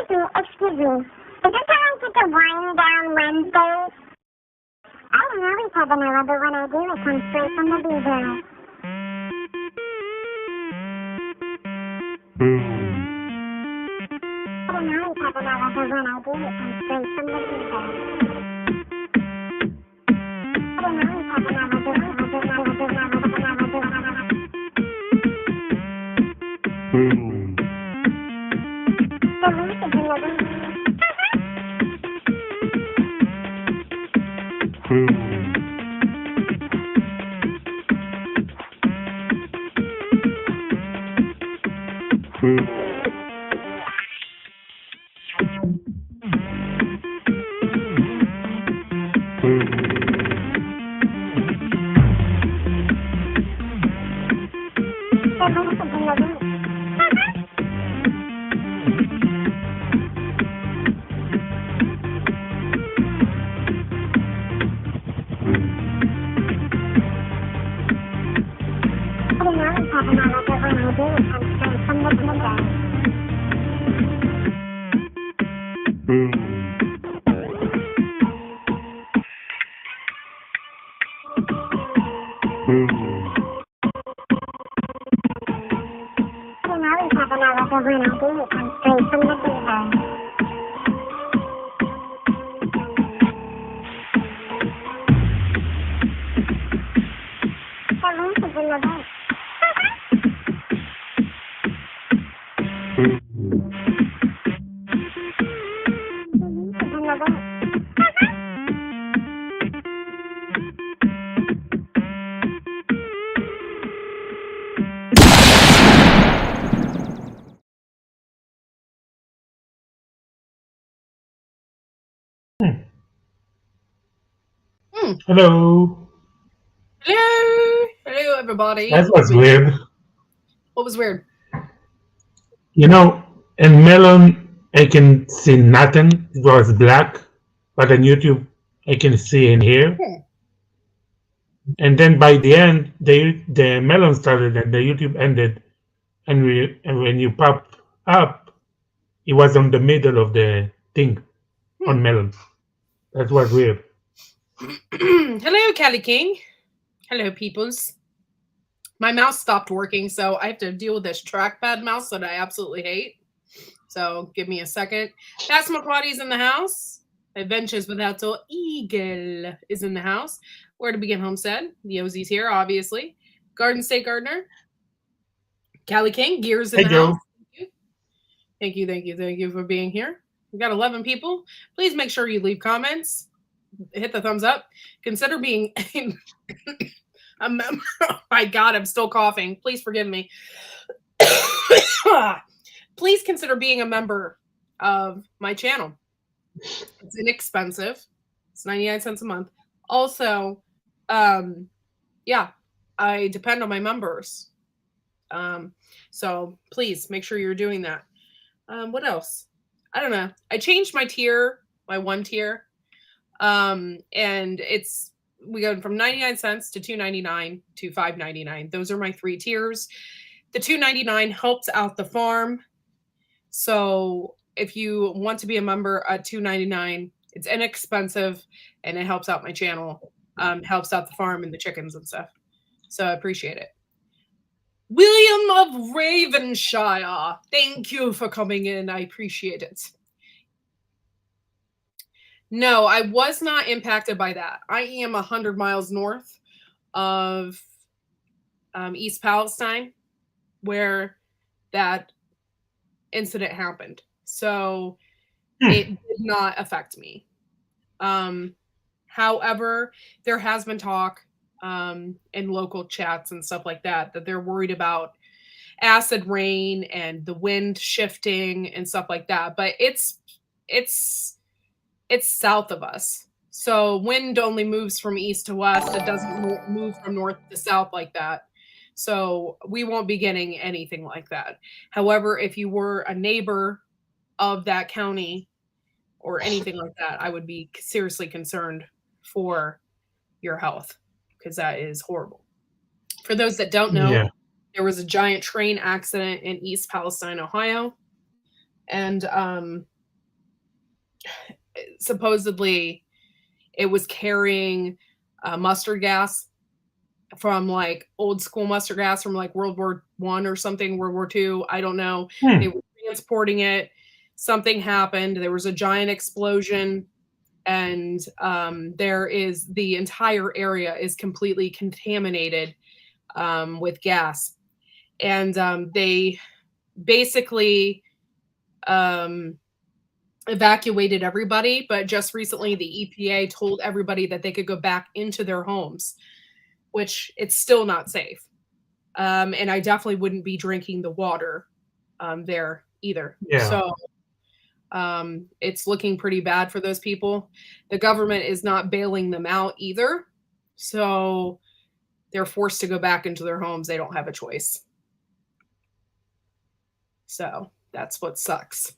Excuse me. Is this how I get the wind down Wednesday? I don't always have vanilla, but when I do, it comes straight from the bee. I don't always have vanilla, but when I do, it comes straight from the bee. I don't always have vanilla, but when I do, Hello. Hello. Hello, everybody. That was weird. What was weird? You know, in Melon, I can see nothing. It was black. But on YouTube, I can see in here. And then by the end, the Melon started and the YouTube ended. And when you pop up, it was on the middle of the thing on Melon. That was weird. Hello, Callie King. Hello, peoples. My mouse stopped working, so I have to deal with this trackpad mouse that I absolutely hate. So give me a second. That's McQuaddy's in the house. Adventures Without the Eagle is in the house. Where to Begin Homestead. The Ozzy's here, obviously. Garden State Gardener. Callie King. Gears in the house. Thank you for being here. We've got 11 people. Please make sure you leave comments. Hit the thumbs up. Consider being a member. Oh my God, I'm still coughing. Please forgive me. Please consider being a member of my channel. It's inexpensive. It's 99 cents a month. Also, yeah, I depend on my members. So please make sure you're doing that. What else? I don't know. I changed my tier, my one tier. And we go from 99 cents to $2.99 to $5.99. Those are my 3 tiers. The $2.99 helps out the farm. So if you want to be a member at $2.99, it's inexpensive and it helps out my channel. Helps out the farm and the chickens and stuff. So I appreciate it. William of Ravenshire, thank you for coming in. I appreciate it. No, I was not impacted by that. I am 100 miles north of East Palestine, where that incident happened. So it did not affect me. However, there has been talk in local chats and stuff like that they're worried about acid rain and the wind shifting and stuff like that. But it's south of us. So wind only moves from east to west. It doesn't move from north to south like that. So we won't be getting anything like that. However, if you were a neighbor of that county or anything like that, I would be seriously concerned for your health, because that is horrible. For those that don't know, there was a giant train accident in East Palestine, Ohio. And supposedly it was carrying mustard gas from like old school mustard gas from like World War I or something, World War II. I don't know. They were transporting it. Something happened. There was a giant explosion, and there is the entire area is completely contaminated with gas. And they basically evacuated everybody, but just recently the EPA told everybody that they could go back into their homes, which it's still not safe. And I definitely wouldn't be drinking the water there either. Yeah. So it's looking pretty bad for those people. The government is not bailing them out either. So they're forced to go back into their homes. They don't have a choice. So that's what sucks.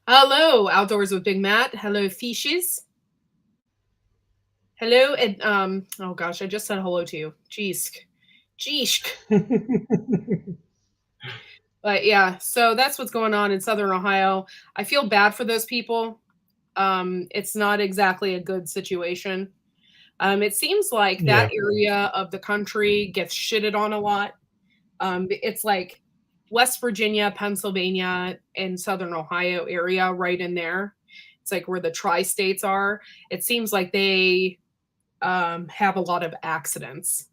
Hello, Outdoors with Big Matt. Hello, fishes. Hello, and oh gosh, I just said hello to you. Jeesk. But yeah, so that's what's going on in Southern Ohio. I feel bad for those people. It's not exactly a good situation. It seems like that area of the country gets shitted on a lot. It's like West Virginia, Pennsylvania, and Southern Ohio area right in there. It's like where the tri-states are. It seems like they have a lot of accidents.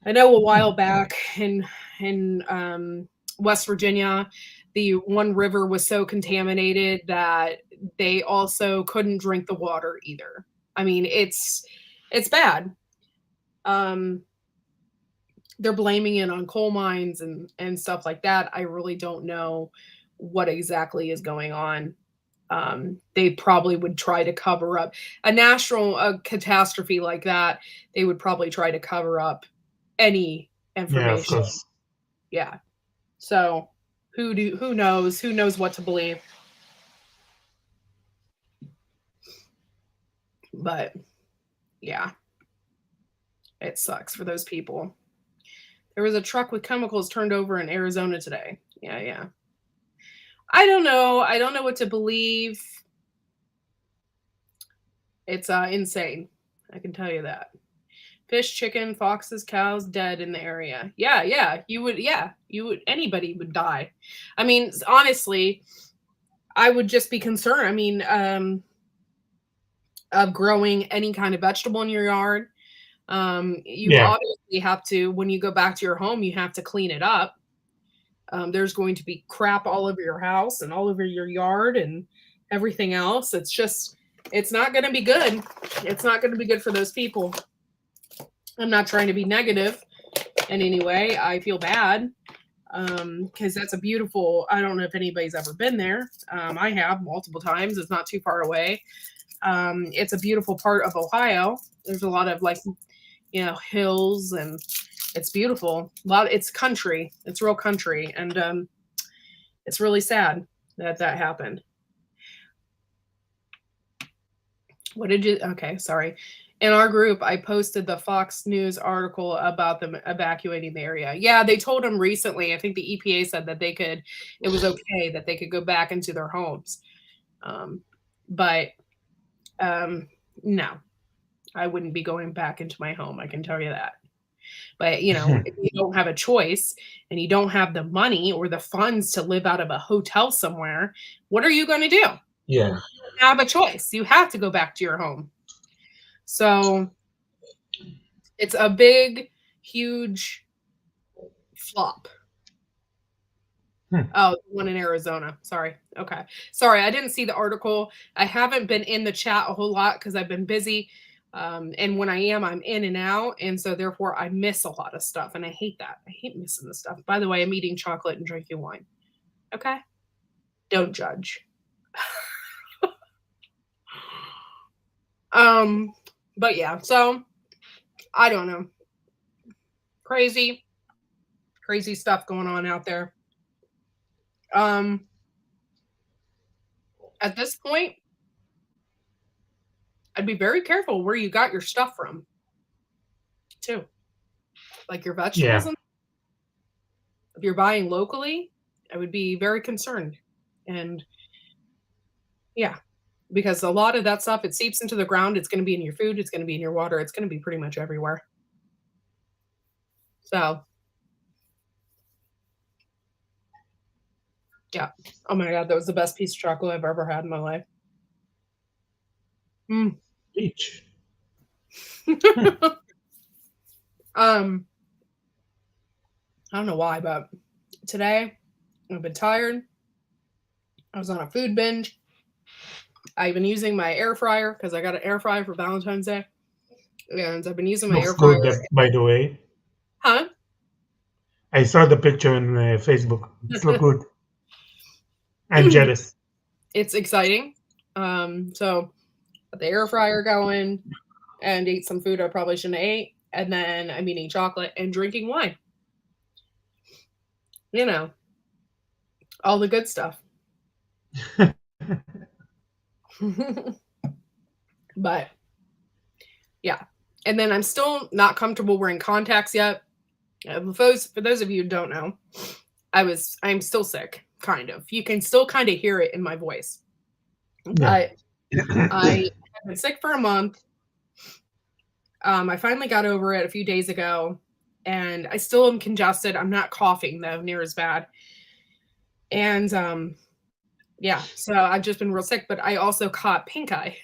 I know a while back in West Virginia, the one river was so contaminated that they also couldn't drink the water either. I mean, it's bad. They're blaming it on coal mines and stuff like that. I really don't know what exactly is going on. They probably would try to cover up a national catastrophe like that. They would probably try to cover up any information. Yeah. So who knows? Who knows what to believe? But yeah, it sucks for those people. There was a truck with chemicals turned over in Arizona today. Yeah. I don't know. I don't know what to believe. It's insane. I can tell you that. Fish, chicken, foxes, cows dead in the area. Yeah. You would anybody would die. I mean, honestly, I would just be concerned. I mean, of growing any kind of vegetable in your yard. You obviously have to, when you go back to your home, you have to clean it up. There's going to be crap all over your house and all over your yard and everything else. It's not going to be good. It's not going to be good for those people. I'm not trying to be negative in any way. I feel bad because that's a beautiful, I don't know if anybody's ever been there. I have multiple times. It's not too far away. It's a beautiful part of Ohio. There's a lot of hills, and it's beautiful. It's country. It's real country. And it's really sad that happened. Okay, sorry. In our group, I posted the Fox News article about them evacuating the area. Yeah, they told them recently. I think the EPA said that it was okay that they could go back into their homes. But no, I wouldn't be going back into my home. I can tell you that. But, if you don't have a choice and you don't have the money or the funds to live out of a hotel somewhere, what are you going to do? Yeah. You don't have a choice. You have to go back to your home. So it's a big, huge flop. Oh, the one in Arizona. Sorry. Okay. Sorry, I didn't see the article. I haven't been in the chat a whole lot because I've been busy. And when I am, I'm in and out. And so therefore I miss a lot of stuff. And I hate that. I hate missing the stuff. By the way, I'm eating chocolate and drinking wine. Okay? Don't judge. But yeah, so I don't know. Crazy stuff going on out there. At this point, I'd be very careful where you got your stuff from, too. Like your vegetables. Yeah. If you're buying locally, I would be very concerned. And Yeah, because a lot of that stuff, it seeps into the ground. It's going to be in your food. It's going to be in your water. It's going to be pretty much everywhere. So, yeah. Oh my God, that was the best piece of chocolate I've ever had in my life. Peach. I don't know why, but today I've been tired. I was on a food binge. I've been using my air fryer because I got an air fryer for Valentine's Day. And I've been using my air Looks fryer. good, by the way. Huh? I saw the picture on Facebook. It's look good. I'm jealous. It's exciting. So got the air fryer going and ate some food I probably shouldn't have ate. And then I'm eating chocolate and drinking wine. You know, all the good stuff. But yeah. And then I'm still not comfortable wearing contacts yet. For those of you who don't know, I'm still sick, kind of. You can still kind of hear it in my voice. But I have been sick for a month. I finally got over it a few days ago, and I still am congested. I'm not coughing though near as bad. And yeah, so I've just been real sick, but I also caught pink eye.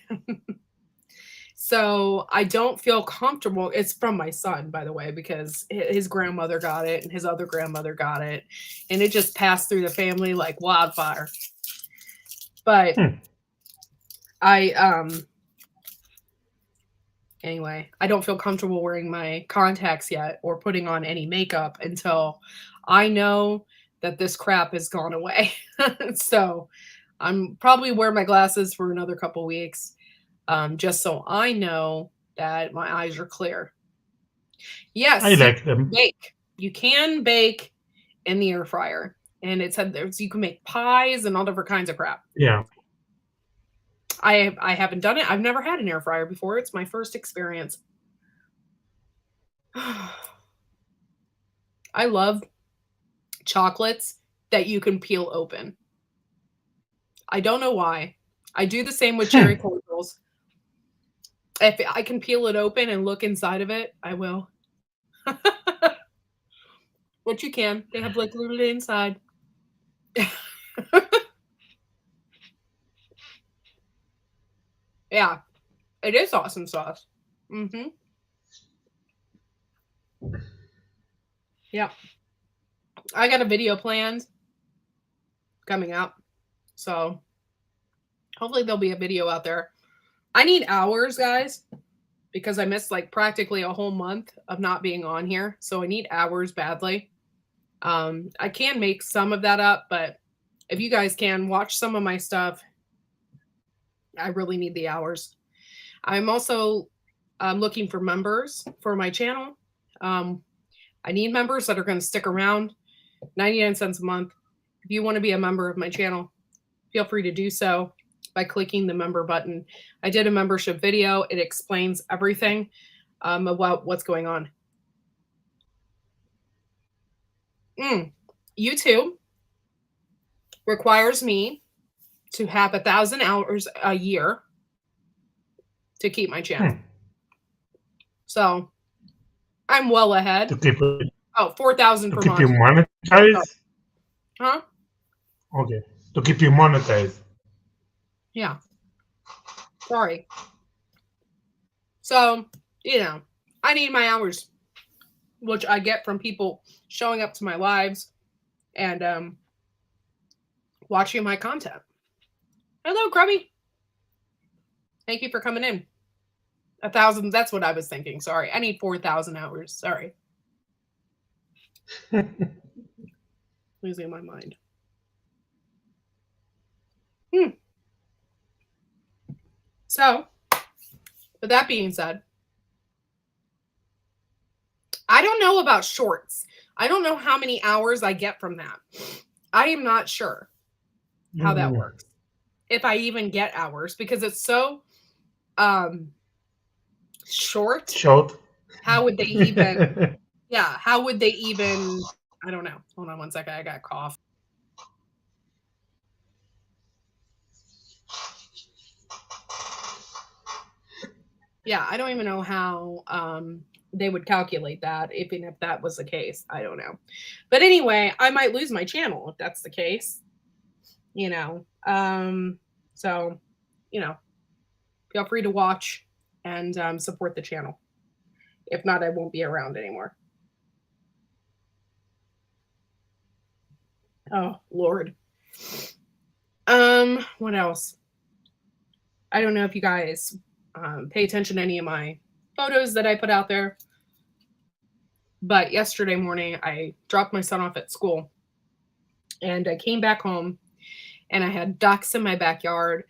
So I don't feel comfortable. It's from my son, by the way, because his grandmother got it and his other grandmother got it. And it just passed through the family like wildfire. But anyway, I don't feel comfortable wearing my contacts yet or putting on any makeup until I know that this crap has gone away. So I'm probably wear my glasses for another couple weeks. Just so I know that my eyes are clear. Yes, I like them. Bake. You can bake in the air fryer, and it said you can make pies and all different kinds of crap. Yeah. I haven't done it. I've never had an air fryer before. It's my first experience. I love chocolates that you can peel open. I don't know why. I do the same with cherry cordials. If I can peel it open and look inside of it, I will. What you can. They have like little inside. Yeah. It is awesome sauce. Mm-hmm. Yeah. I got a video planned coming out. So hopefully there'll be a video out there. I need hours, guys, because I missed like practically a whole month of not being on here. So I need hours badly. I can make some of that up, but if you guys can watch some of my stuff, I really need the hours. I'm also looking for members for my channel. I need members that are going to stick around. 99 cents a month. If you want to be a member of my channel, feel free to do so by clicking the member button. I did a membership video. It explains everything about what's going on. YouTube requires me to have 1,000 hours a year to keep my channel. So I'm well ahead. To keep it, 4,000 per month. To keep you monetized? Huh? Okay. To keep you monetized. Yeah. Sorry. So, I need my hours, which I get from people showing up to my lives and watching my content. Hello, Grubby. Thank you for coming in. 1,000, that's what I was thinking. Sorry. I need 4,000 hours. Sorry. Losing my mind. So, with that being said, I don't know about shorts. I don't know how many hours I get from that. I am not sure how that works. If I even get hours, because it's so short. How would they even how would they even, I don't know. Hold on one second. I got a cough. Yeah, I don't even know how they would calculate that, even if that was the case. I don't know. But anyway, I might lose my channel if that's the case. You know. So, you know, feel free to watch and support the channel. If not, I won't be around anymore. Oh, Lord. What else? I don't know if you guys pay attention to any of my photos that I put out there. But yesterday morning, I dropped my son off at school and I came back home and I had ducks in my backyard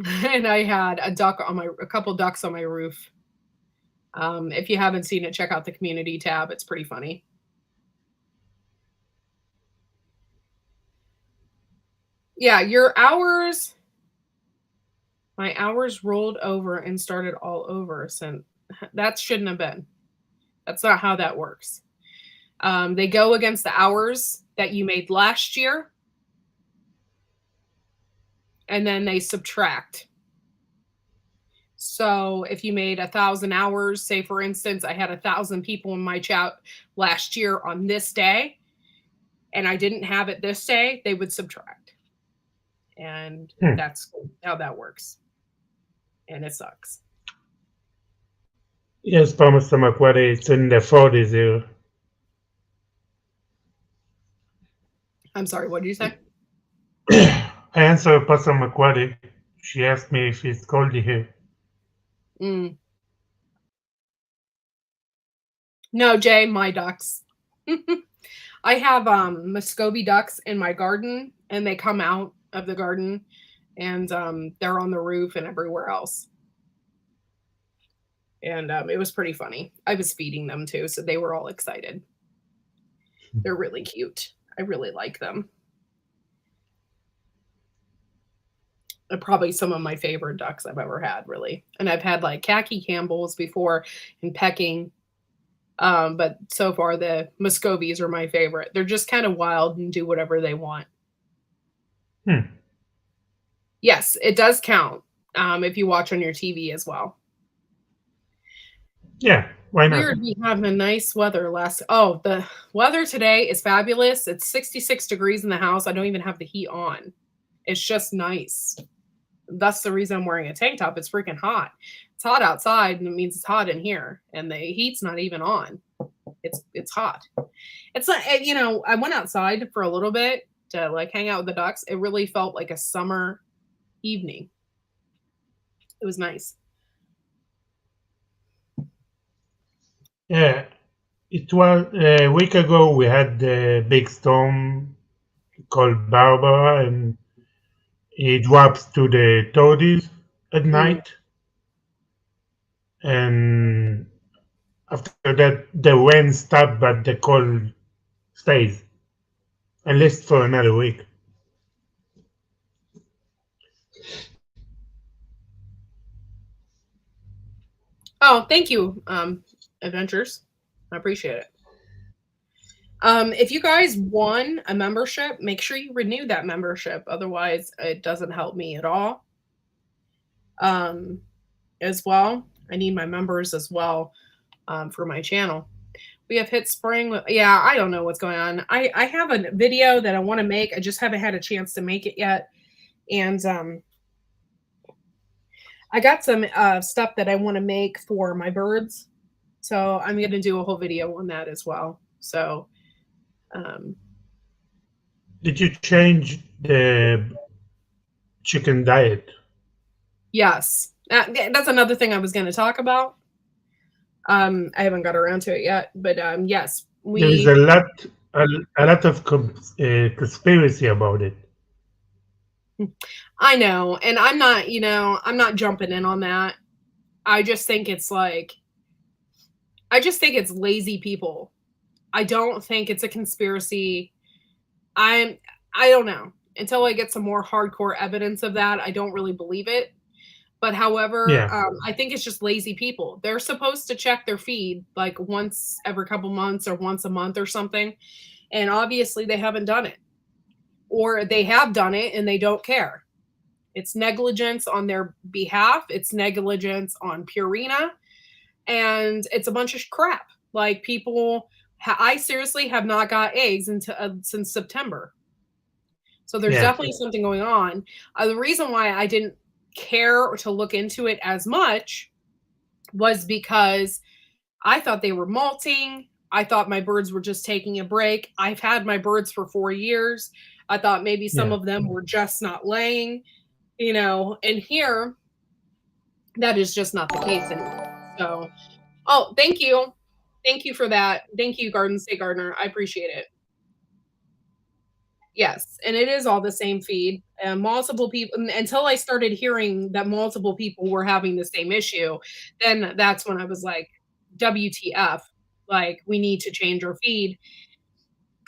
and I had a couple ducks on my roof. If you haven't seen it, check out the community tab. It's pretty funny. Yeah, my hours rolled over and started all over. So that shouldn't have been. That's not how that works. They go against the hours that you made last year, and then they subtract. So if you made 1,000 hours, say for instance, I had 1,000 people in my chat last year on this day, and I didn't have it this day, they would subtract. And that's how that works. And it sucks. Yes, Mr. McQuarrie, it's in the 40s here. I'm sorry, what did you say? I answered Pastor McQuarrie. She asked me if it's cold here. No, Jay, my ducks. I have Muscovy ducks in my garden, and they come out of the garden, and they're on the roof and everywhere else. And it was pretty funny. I was feeding them too, so they were all excited. They're really cute. I really like them. They're probably some of my favorite ducks I've ever had, really. And I've had like khaki Campbells before and pecking. But so far the Muscovies are my favorite. They're just kind of wild and do whatever they want. Yes, it does count if you watch on your TV as well. Yeah, why not? Weird, we have a nice weather the weather today is fabulous. It's 66 degrees in the house. I don't even have the heat on. It's just nice. That's the reason I'm wearing a tank top. It's freaking hot. It's hot outside, and it means it's hot in here, and the heat's not even on. It's hot. It's not, you know, I went outside for a little bit to like hang out with the ducks. It really felt like a summer evening. It was nice. Yeah, it was a week ago. We had the big storm called Barbara, and it drops to the 30s at night. And after that, the rain stopped, but the cold stays, at least for another week. Oh, thank you, Adventures. I appreciate it. If you guys won a membership, make sure you renew that membership. Otherwise, it doesn't help me at all. As well, I need my members as well for my channel. We have hit spring. Yeah, I don't know what's going on. I have a video that I want to make. I just haven't had a chance to make it yet. And I got some stuff that I want to make for my birds. So I'm going to do a whole video on that as well. So did you change the chicken diet? Yes. That's another thing I was going to talk about. I haven't got around to it yet, but yes. There's a lot of conspiracy about it. I know, and I'm not jumping in on that. I just think it's lazy people. I don't think it's a conspiracy. I don't know. Until I get some more hardcore evidence of that, I don't really believe it. But however, I think it's just lazy people. They're supposed to check their feed like once every couple months or once a month or something. And obviously they haven't done it. Or they have done it and they don't care. It's negligence on their behalf. It's negligence on Purina. And it's a bunch of crap. Like people, I seriously have not got eggs since September. So there's definitely something going on. The reason why I didn't care or to look into it as much was because I thought they were molting. I thought my birds were just taking a break. I've had my birds for 4 years. I thought maybe some of them were just not laying, and here that is just not the case anymore. So, thank you. Thank you for that. Thank you, Garden State Gardener. I appreciate it. Yes, and it is all the same feed. Multiple people, until I started hearing that multiple people were having the same issue, then that's when I was like, WTF, like we need to change our feed.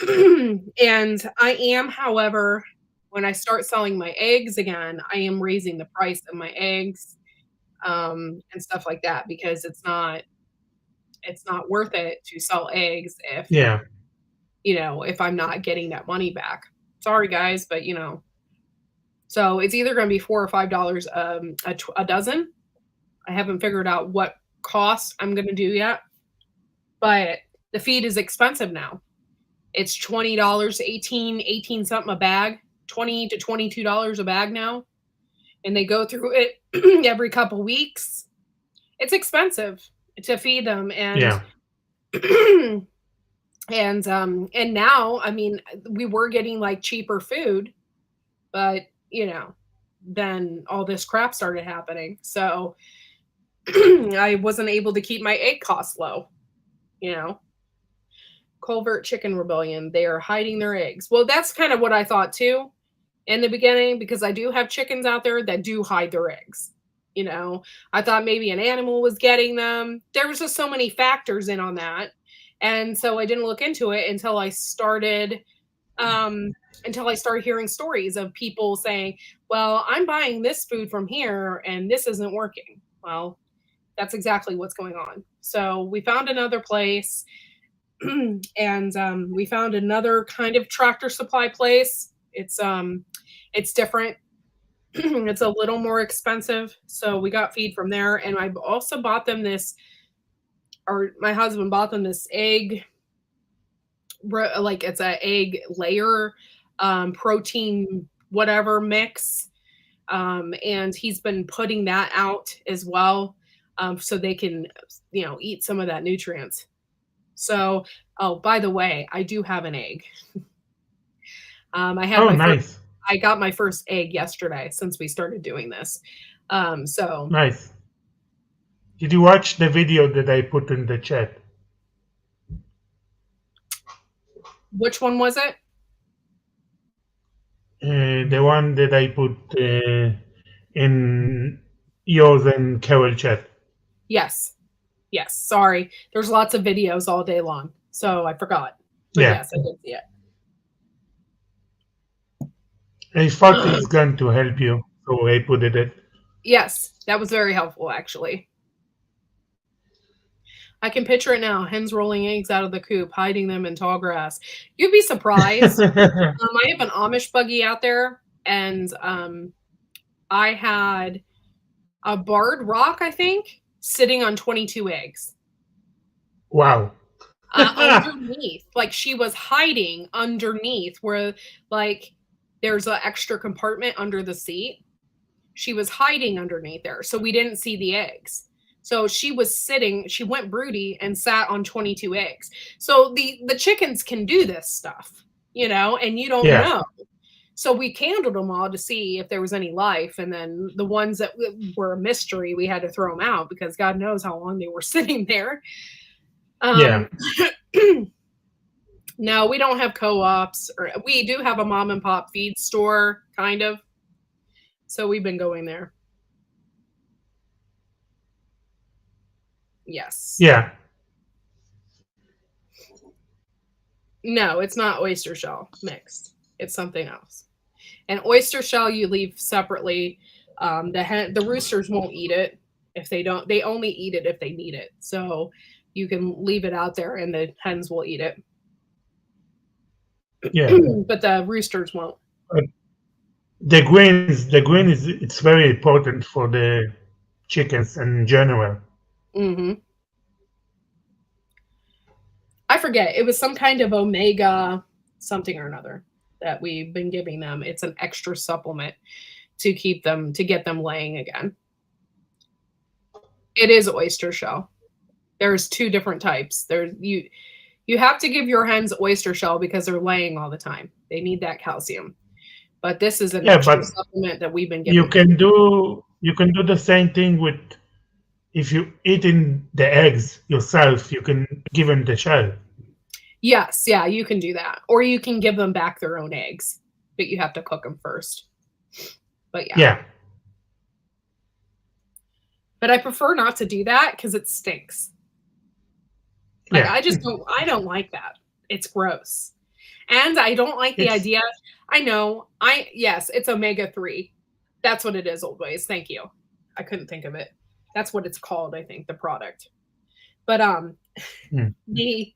And I am, however, when I start selling my eggs again, I am raising the price of my eggs and stuff like that, because it's not worth it to sell eggs if if I'm not getting that money back. Sorry guys, but so it's either going to be $4 or $5 a dozen. I haven't figured out what cost I'm going to do yet, but the feed is expensive now. It's $20, 18 something a bag, $20 to $22 a bag now. And they go through it every couple weeks. It's expensive to feed them. And and now, I mean, we were getting like cheaper food, but then all this crap started happening. So I wasn't able to keep my egg costs low, Culvert Chicken Rebellion. They are hiding their eggs. Well, that's kind of what I thought too in the beginning, because I do have chickens out there that do hide their eggs. I thought maybe an animal was getting them. There was just so many factors in on that. And so I didn't look into it until I started hearing stories of people saying, well, I'm buying this food from here and this isn't working. Well, that's exactly what's going on. So we found another place and we found another kind of Tractor Supply place. It's different. It's a little more expensive. So we got feed from there. And I also bought them my husband bought them this egg, like it's an egg layer, protein, whatever mix. And he's been putting that out as well. So they can, eat some of that nutrients. So, by the way, I do have an egg. I got my first egg yesterday since we started doing this. So nice. Did you watch the video that I put in the chat? Which one was it? The one that I put in yours and Carol chat. Yes. Sorry. There's lots of videos all day long, so I forgot. But yes, I did see it. I thought it's going to help you, so I put it in. Yes, that was very helpful, actually. I can picture it now. Hens rolling eggs out of the coop, hiding them in tall grass. You'd be surprised. I have an Amish buggy out there, and I had a barred rock, I think, sitting on 22 eggs. Wow. Underneath. Like she was hiding underneath where like there's an extra compartment under the seat. She was hiding underneath there. So we didn't see the eggs. So she was sitting, she went broody and sat on 22 eggs. So the chickens can do this stuff, and you don't know. So we candled them all to see if there was any life. And then the ones that were a mystery, we had to throw them out because God knows how long they were sitting there. No, we don't have co-ops. We do have a mom and pop feed store, kind of. So we've been going there. Yes. Yeah. No, it's not oyster shell mixed. It's something else. And oyster shell you leave separately. The roosters won't eat it if they don't. They only eat it if they need it. So you can leave it out there and the hens will eat it. Yeah. But the roosters won't. The green is it's very important for the chickens in general. Hmm. I forget. It was some kind of omega something or another that we've been giving them. It's an extra supplement to keep them to get them laying again. It is oyster shell. There's two different types. You have to give your hens oyster shell because they're laying all the time. They need that calcium. But this is an Yeah, extra but supplement that we've been you giving them. can do the same thing with if you eating the eggs yourself. You can give them the shell. Yes, yeah, you can do that. Or you can give them back their own eggs, but you have to cook them first. But yeah. Yeah, But I prefer not to do that because it stinks. Like yeah. I don't like that. It's gross. And I don't like the It's idea. Yes, it's omega-3. That's what it is, Old Ways. Thank you. I couldn't think of it. That's what it's called, I think, the product. But mm. the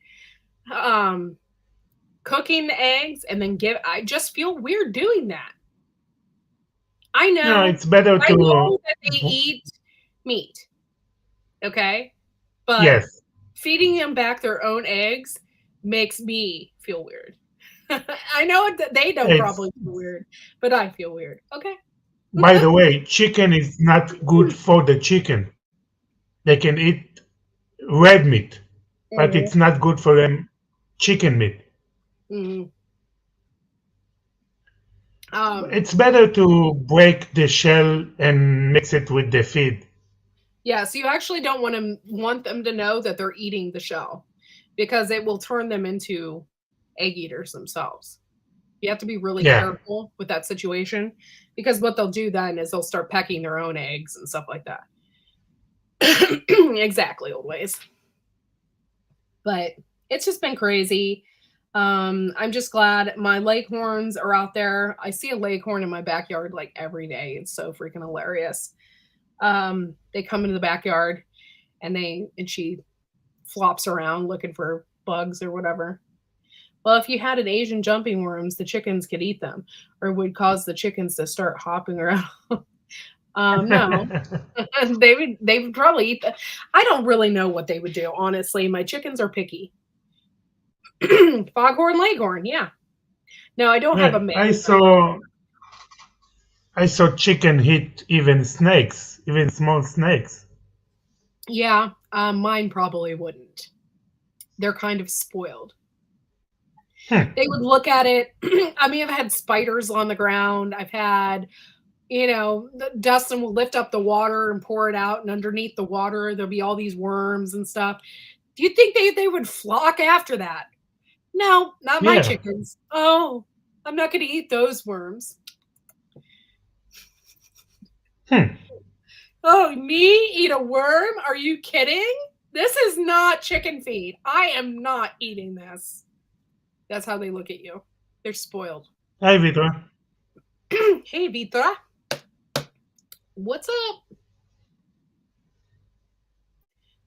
cooking the eggs and then I just feel weird doing that. I No, know. it's better I know to that they eat meat. Okay? But yes. feeding them back their own eggs makes me feel weird. I know that they don't It's probably feel weird, but I feel weird. Okay. by the way, chicken is not good for the chicken. They can eat red meat, but Mhm. it's not good for them chicken meat. Mhm. It's better to break the shell and mix it with the feed. Yeah, so you actually don't want them to know that they're eating the shell because it will turn them into egg eaters themselves. You have to be really Yeah, careful with that situation because what they'll do then is they'll start pecking their own eggs and stuff like that. Exactly, Old Ways. But it's just been crazy. I'm just glad my leghorns are out there. I see a leghorn in my backyard like every day. It's so freaking hilarious. They come into the backyard and she flops around looking for bugs or whatever. Well, if you had an Asian jumping worms, the chickens could eat them or would cause the chickens to start hopping around. No, they would probably eat that. I don't really know what they would do, honestly. My chickens are picky. Foghorn Leghorn, yeah. No, I don't have a yeah. mix. I saw chicken hit even snakes, even small snakes. Yeah, mine probably wouldn't. They're kind of spoiled. Hmm. They would look at it. I mean, I've had spiders on the ground. I've had, Dustin will lift up the water and pour it out, and underneath the water, there'll be all these worms and stuff. Do you think they would flock after that? No, not my Yeah. chickens. Oh, I'm not going to eat those worms. Hmm. Oh, me eat a worm? Are you kidding? This is not chicken feed. I am not eating this. That's how they look at you. They're spoiled. Hi, Vito. Hey, Vitra. What's up?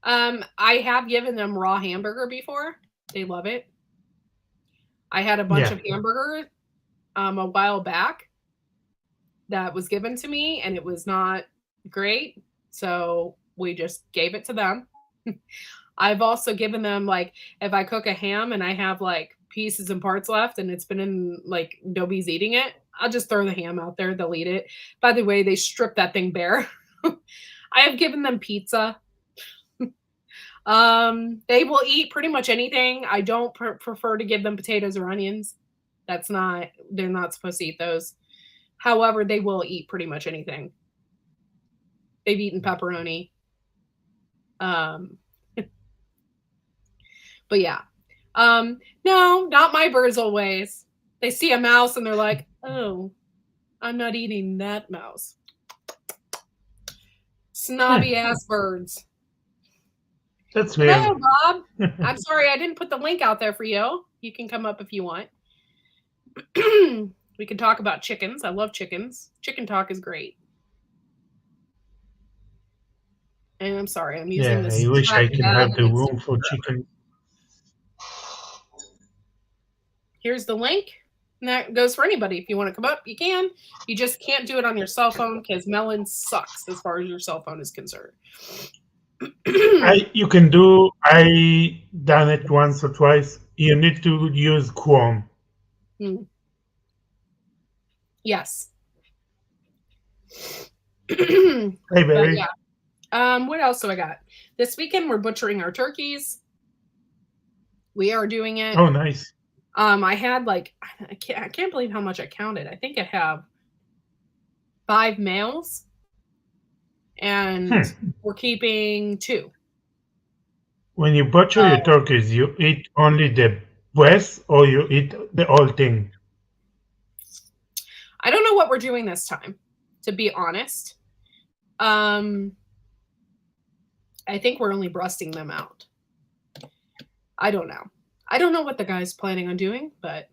I have given them raw hamburger before. They love it. I had a bunch Yeah. of hamburger a while back that was given to me and it was not great. So we just gave it to them. I've also given them like if I cook a ham and I have like pieces and parts left and it's been in like nobody's eating it, I'll just throw the ham out there. They'll eat it. By the way, they strip that thing bare. I have given them pizza. They will eat pretty much anything. I don't prefer to give them potatoes or onions. They're not supposed to eat those. However, they will eat pretty much anything. They've eaten pepperoni. Um, but yeah. No, not my birds always. They see a mouse and they're like, oh, I'm not eating that mouse. Snobby ass birds. That's weird. Hello, Bob. I'm sorry I didn't put the link out there for you. You can come up if you want. We can talk about chickens. I love chickens. Chicken talk is great. And I'm sorry, I'm using Yeah, this I wish I track can pad have and the it's room for chicken. Here's the link. And that goes for anybody. If you want to come up, you can. You just can't do it on your cell phone because Melon sucks as far as your cell phone is concerned. You can do. I done it once or twice. You need to use Chrome. Yes. Hey, baby. Yeah. What else do I got? This weekend we're butchering our turkeys. We are doing it. Oh, nice. I had I can't believe how much I counted. I think I have 5 males, and we're keeping 2. When you butcher your turkeys, you eat only the breast or you eat the whole thing? I don't know what we're doing this time, to be honest. I think we're only breasting them out. I don't know. I don't know what the guy's planning on doing, but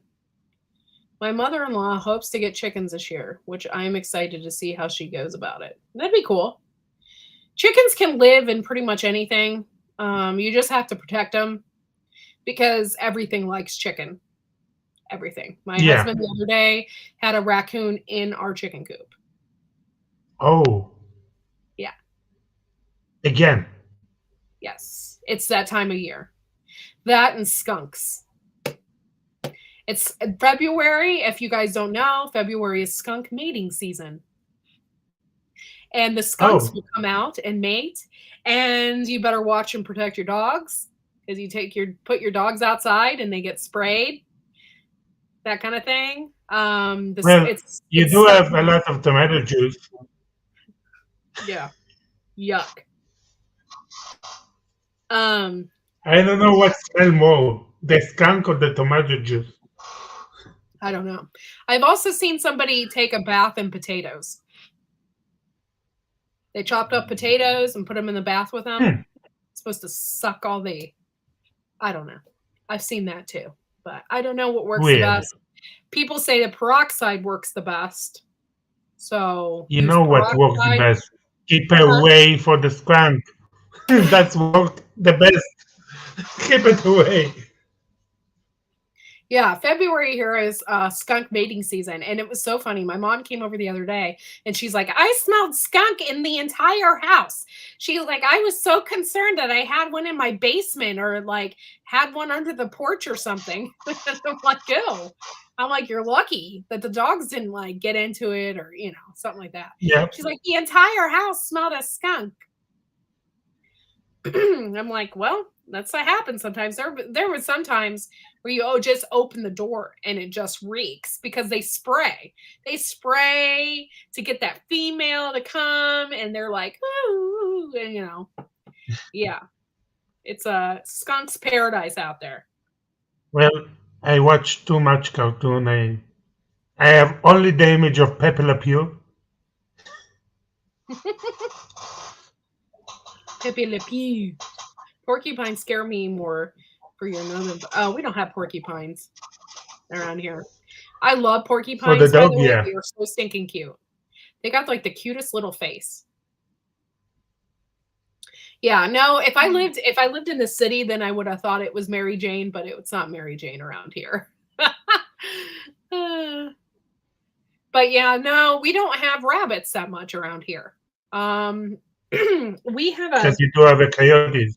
my mother-in-law hopes to get chickens this year, which I'm excited to see how she goes about it. That'd be cool. Chickens can live in pretty much anything. You just have to protect them because everything likes chicken. Everything. My husband the other day had a raccoon in our chicken coop. Oh. Yeah. Again. Yes. It's that time of year. That and skunks. It's February. If you guys don't know, February is skunk mating season. And the skunks will come out and mate. And you better watch and protect your dogs. Because you put your dogs outside and they get sprayed. That kind of thing. You do have a lot of tomato juice. Yeah. Yuck. I don't know what smells more, the skunk or the tomato juice. I don't know. I've also seen somebody take a bath in potatoes. They chopped up potatoes and put them in the bath with them. It's supposed to suck all the... I don't know. I've seen that too. But I don't know what works the best. People say the peroxide works the best. So you know what works the best? Keep away for the skunk. That's worked the best. Keep it away. Yeah, February here is skunk mating season, and it was so funny. My mom came over the other day, and she's like, I smelled skunk in the entire house. She's like, I was so concerned that I had one in my basement or had one under the porch or something. I'm like, ew. I'm like, you're lucky that the dogs didn't get into it or, something like that. Yeah. She's like, the entire house smelled a skunk. I'm like, well, that's what happens sometimes. There was sometimes where you just open the door and it just reeks because they spray. They spray to get that female to come, and they're like, ooh, and yeah, it's a skunk's paradise out there. Well, I watch too much cartoon. I have only the image of Pepe Le Pew. Pepe Le Pew. Porcupines scare me more for your nose. Oh, we don't have porcupines around here. I love porcupines. For the dog, by the way. yeah. They are so stinking cute. They got the cutest little face. Yeah, no, if I lived in the city, then I would have thought it was Mary Jane, but it's not Mary Jane around here. But yeah, no, we don't have rabbits that much around here. We have because you do have a coyote.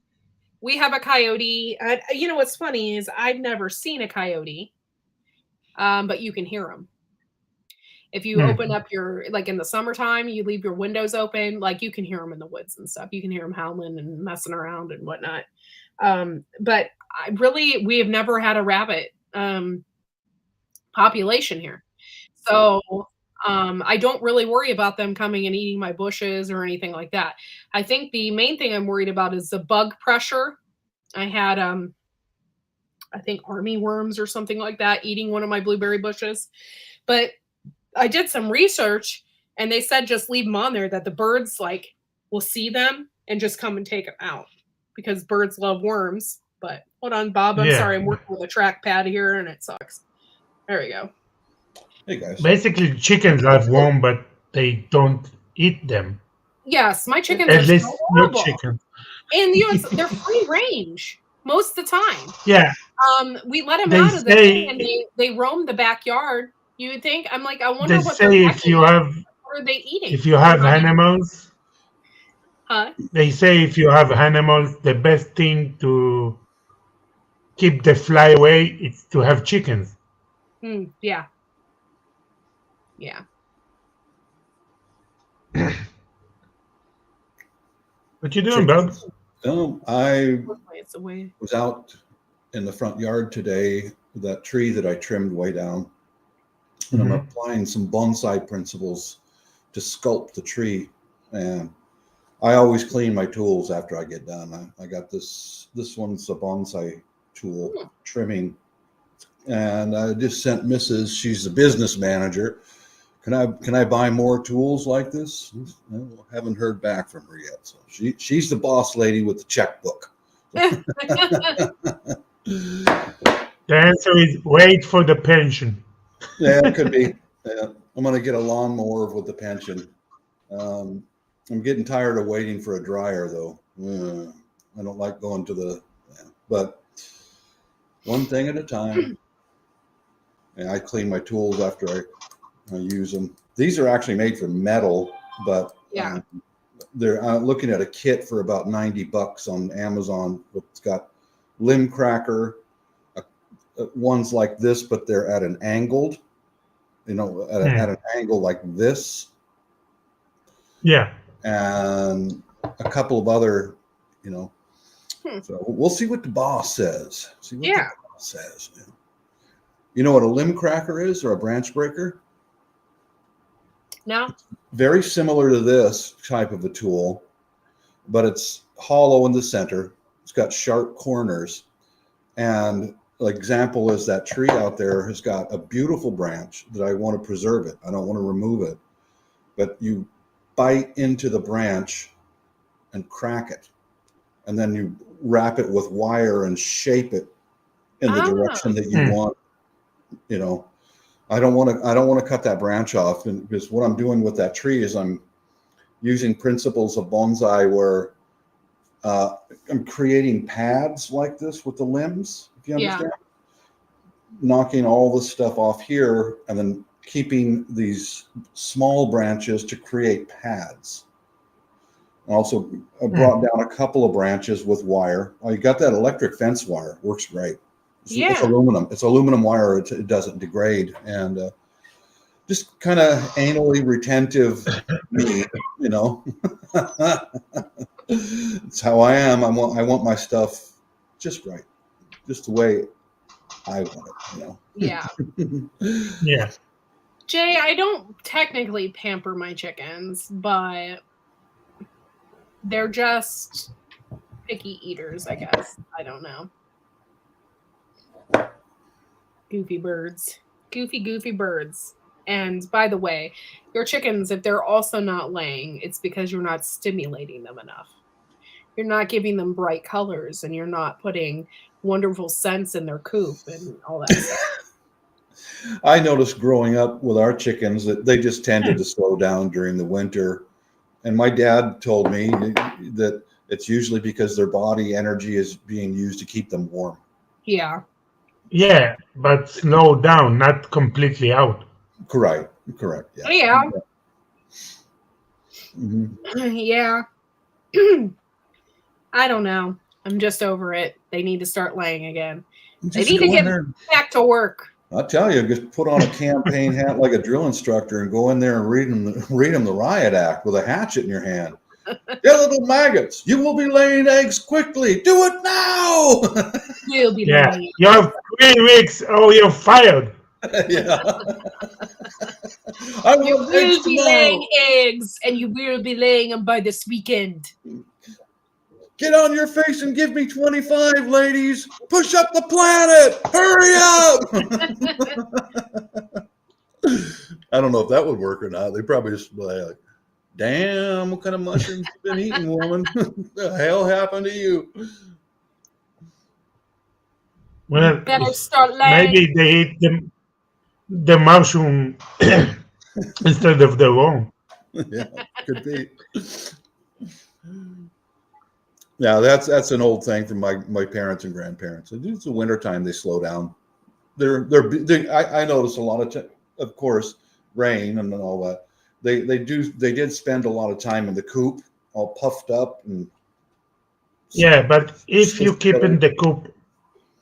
We have a coyote. What's funny is I've never seen a coyote, but you can hear them. If you open up your, in the summertime, you leave your windows open, you can hear them in the woods and stuff. You can hear them howling and messing around and whatnot. But we have never had a rabbit population here. So I don't really worry about them coming and eating my bushes or anything like that. I think the main thing I'm worried about is the bug pressure. I had, I think army worms or something like that eating one of my blueberry bushes. But I did some research and they said just leave them on there, that the birds will see them and just come and take them out because birds love worms. But hold on, Bob. I'm sorry. I'm working with a trackpad here and it sucks. There we go. Hey guys. Basically, chickens love worms, but they don't eat them. Yes, my chickens At are least horrible. your chicken. And they're free range. most of the time. Yeah. We let them They out of the say- thing, and they roam the backyard. You would think. I'm like, I wonder They what they're say if you have what are they eating? if you have Running? animals, Huh? they say if you have animals, the best thing to keep the fly away is to have chickens. Yeah. Yeah. What you doing, Bob? I It's away. was out in the front yard today with that tree that I trimmed way down, and I'm applying some bonsai principles to sculpt the tree. And I always clean my tools after I get done. I got this one's a bonsai tool trimming, and I just sent Mrs. She's the business manager. Can I buy more tools like this? Well, haven't heard back from her yet. So she's the boss lady with the checkbook. The answer is wait for the pension. Yeah, it could be. Yeah, I'm going to get a lawnmower with the pension. I'm getting tired of waiting for a dryer, though. I don't like going to the, but one thing at a time. And I clean my tools after I use them. These are actually made from metal, but they're looking at a kit for about $90 on Amazon. It's got limb cracker, ones like this, but they're at an angled, at an angle like this. Yeah. And a couple of other, So we'll see what the boss says. See what the boss says. You know what a limb cracker is, or a branch breaker? No. Very similar to this type of a tool, but it's hollow in the center. It's got sharp corners. And an example is that tree out there has got a beautiful branch that I want to preserve it. I don't want to remove it. But you bite into the branch and crack it. And then you wrap it with wire and shape it in the direction that you want. I don't want to cut that branch off, because what I'm doing with that tree is I'm using principles of bonsai where I'm creating pads like this with the limbs, if you understand. Knocking all this stuff off here and then keeping these small branches to create pads. Also, I brought down a couple of branches with wire. Oh, you got that electric fence wire. Works great. It's aluminum. It's aluminum wire. It doesn't degrade. And just kind of anally retentive me, It's how I am. I want my stuff just right. Just the way I want it, Yeah. Yeah. Jay, I don't technically pamper my chickens, but they're just picky eaters, I guess. I don't know. Goofy birds. Goofy birds. And by the way, your chickens, if they're also not laying, it's because you're not stimulating them enough. You're not giving them bright colors, and you're not putting wonderful scents in their coop and all that stuff. I noticed growing up with our chickens that they just tended to slow down during the winter. And my dad told me that it's usually because their body energy is being used to keep them warm. Yeah. Yeah, but slow down, not completely out. Correct. Yeah. Yeah. Mm-hmm. Yeah. I don't know. I'm just over it. They need to start laying again. They need to get back to work. I'll tell you, just put on a campaign hat like a drill instructor and go in there and read them the riot act with a hatchet in your hand. You little maggots, you will be laying eggs quickly. Do it now. We'll be laying. You have 3 weeks or you're fired. Yeah. You will be laying eggs, and you will be laying them by this weekend. Get on your face and give me 25, ladies. Push up the planet. Hurry up. I don't know if that would work or not. They probably just be like, damn, what kind of mushrooms you been eating, woman? What the hell happened to you? Well, better start laying. Maybe they eat the mushroom instead of the worm. Yeah, could be. Yeah, that's an old thing from my parents and grandparents. It's the wintertime, they slow down. I notice a lot of course, rain and all that. They did spend a lot of time in the coop, all puffed up and Yeah, but if you keep in the coop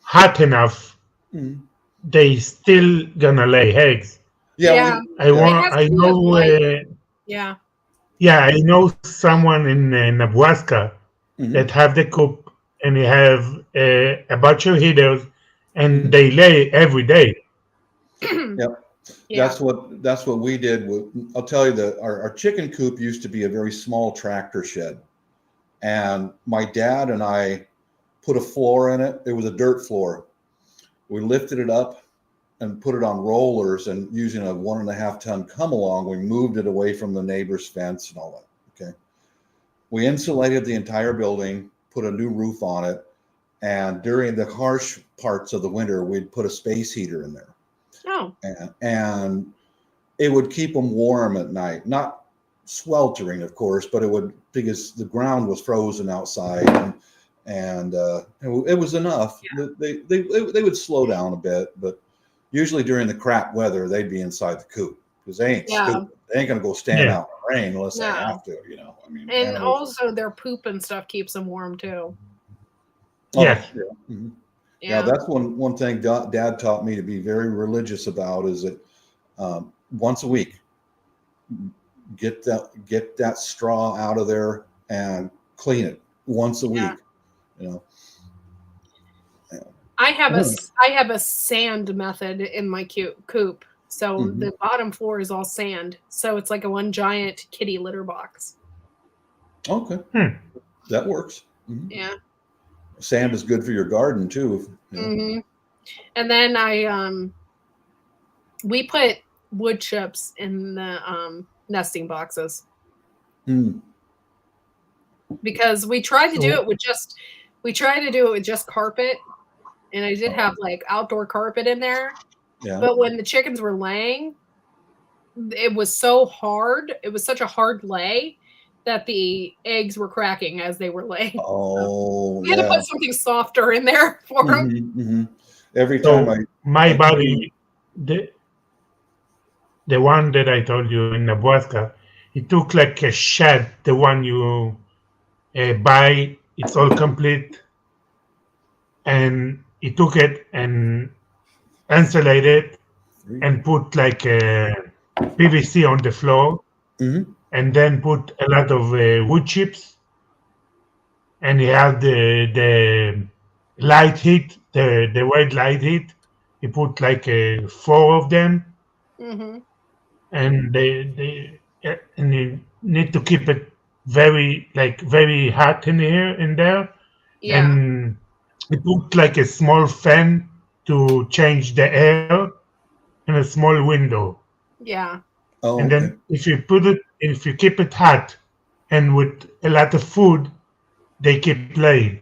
hot enough, Mhm. they still gonna lay eggs. Yeah. I It want. has I to do with know. light. Yeah. Yeah, I know someone in Nebraska Mhm. that have the coop and they have a bunch of heaters, and Mhm. they lay every day. Yep. Yeah. That's what we did. I'll tell you that our chicken coop used to be a very small tractor shed, and my dad and I put a floor in it. It was a dirt floor. We lifted it up and put it on rollers, and using a 1.5 ton come along, we moved it away from the neighbor's fence and all that. Okay. We insulated the entire building, put a new roof on it, and during the harsh parts of the winter, we'd put a space heater in there. Oh. And it would keep them warm at night, not sweltering, of course, but it would, because the ground was frozen outside, and it was enough. They would slow down a bit, but usually during the crap weather, they'd be inside the coop because they ain't stupid. They ain't gonna go stand Yeah. out in the rain unless they No. have to. I mean, And animals. also their poop and stuff keeps them warm too. Yes. Yeah. Mhm. Yeah. That's one thing Dad taught me to be very religious about, is that once a week, get that straw out of there and clean it once a week. You know. I have a sand method in my coop. So Mhm. the bottom floor is all sand. So it's like a one giant kitty litter box. Okay. That works. Mhm. Yeah. Sand is good for your garden too. Hmm. And then we put wood chips in the nesting boxes Mm. because we tried to do So it with just carpet, and I did have like outdoor carpet in there. Yeah. But when the chickens were laying, it was so hard. It was such a hard lay that the eggs were cracking as they were laying. Oh, We had to yeah. put something softer in there for them. Mm-hmm. Every time my I buddy, the one that I told you in Nebraska, he took like a shed, the one you buy. It's all complete, and he took it and insulated and put like a PVC on the floor, Mhm. and then put a lot of wood chips, and he had the light heat, the white light heat. He put like 4 of them, Hmm. and and you need to keep it very hot in there, Yeah. and he put like a small fan to change the air and a small window. Yeah. And Oh, okay. then if you keep it hot and with a lot of food, they keep laying.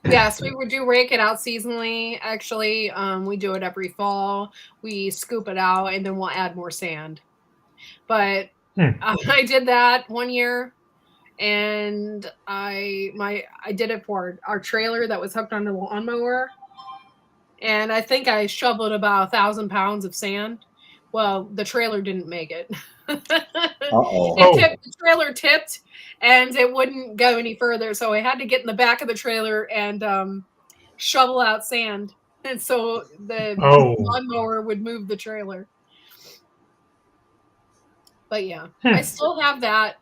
Yes, we would do rake it out seasonally. Actually, we do it every fall. We scoop it out and then we'll add more sand. But I did that one year, and I did it for our trailer that was hooked on the lawnmower, and I think I shoveled about 1,000 pounds of sand. Well, the trailer didn't make it. Uh-oh. The trailer tipped, and it wouldn't go any further. So I had to get in the back of the trailer and shovel out sand. And so the Oh, lawnmower would move the trailer. But yeah, I hmm. still have that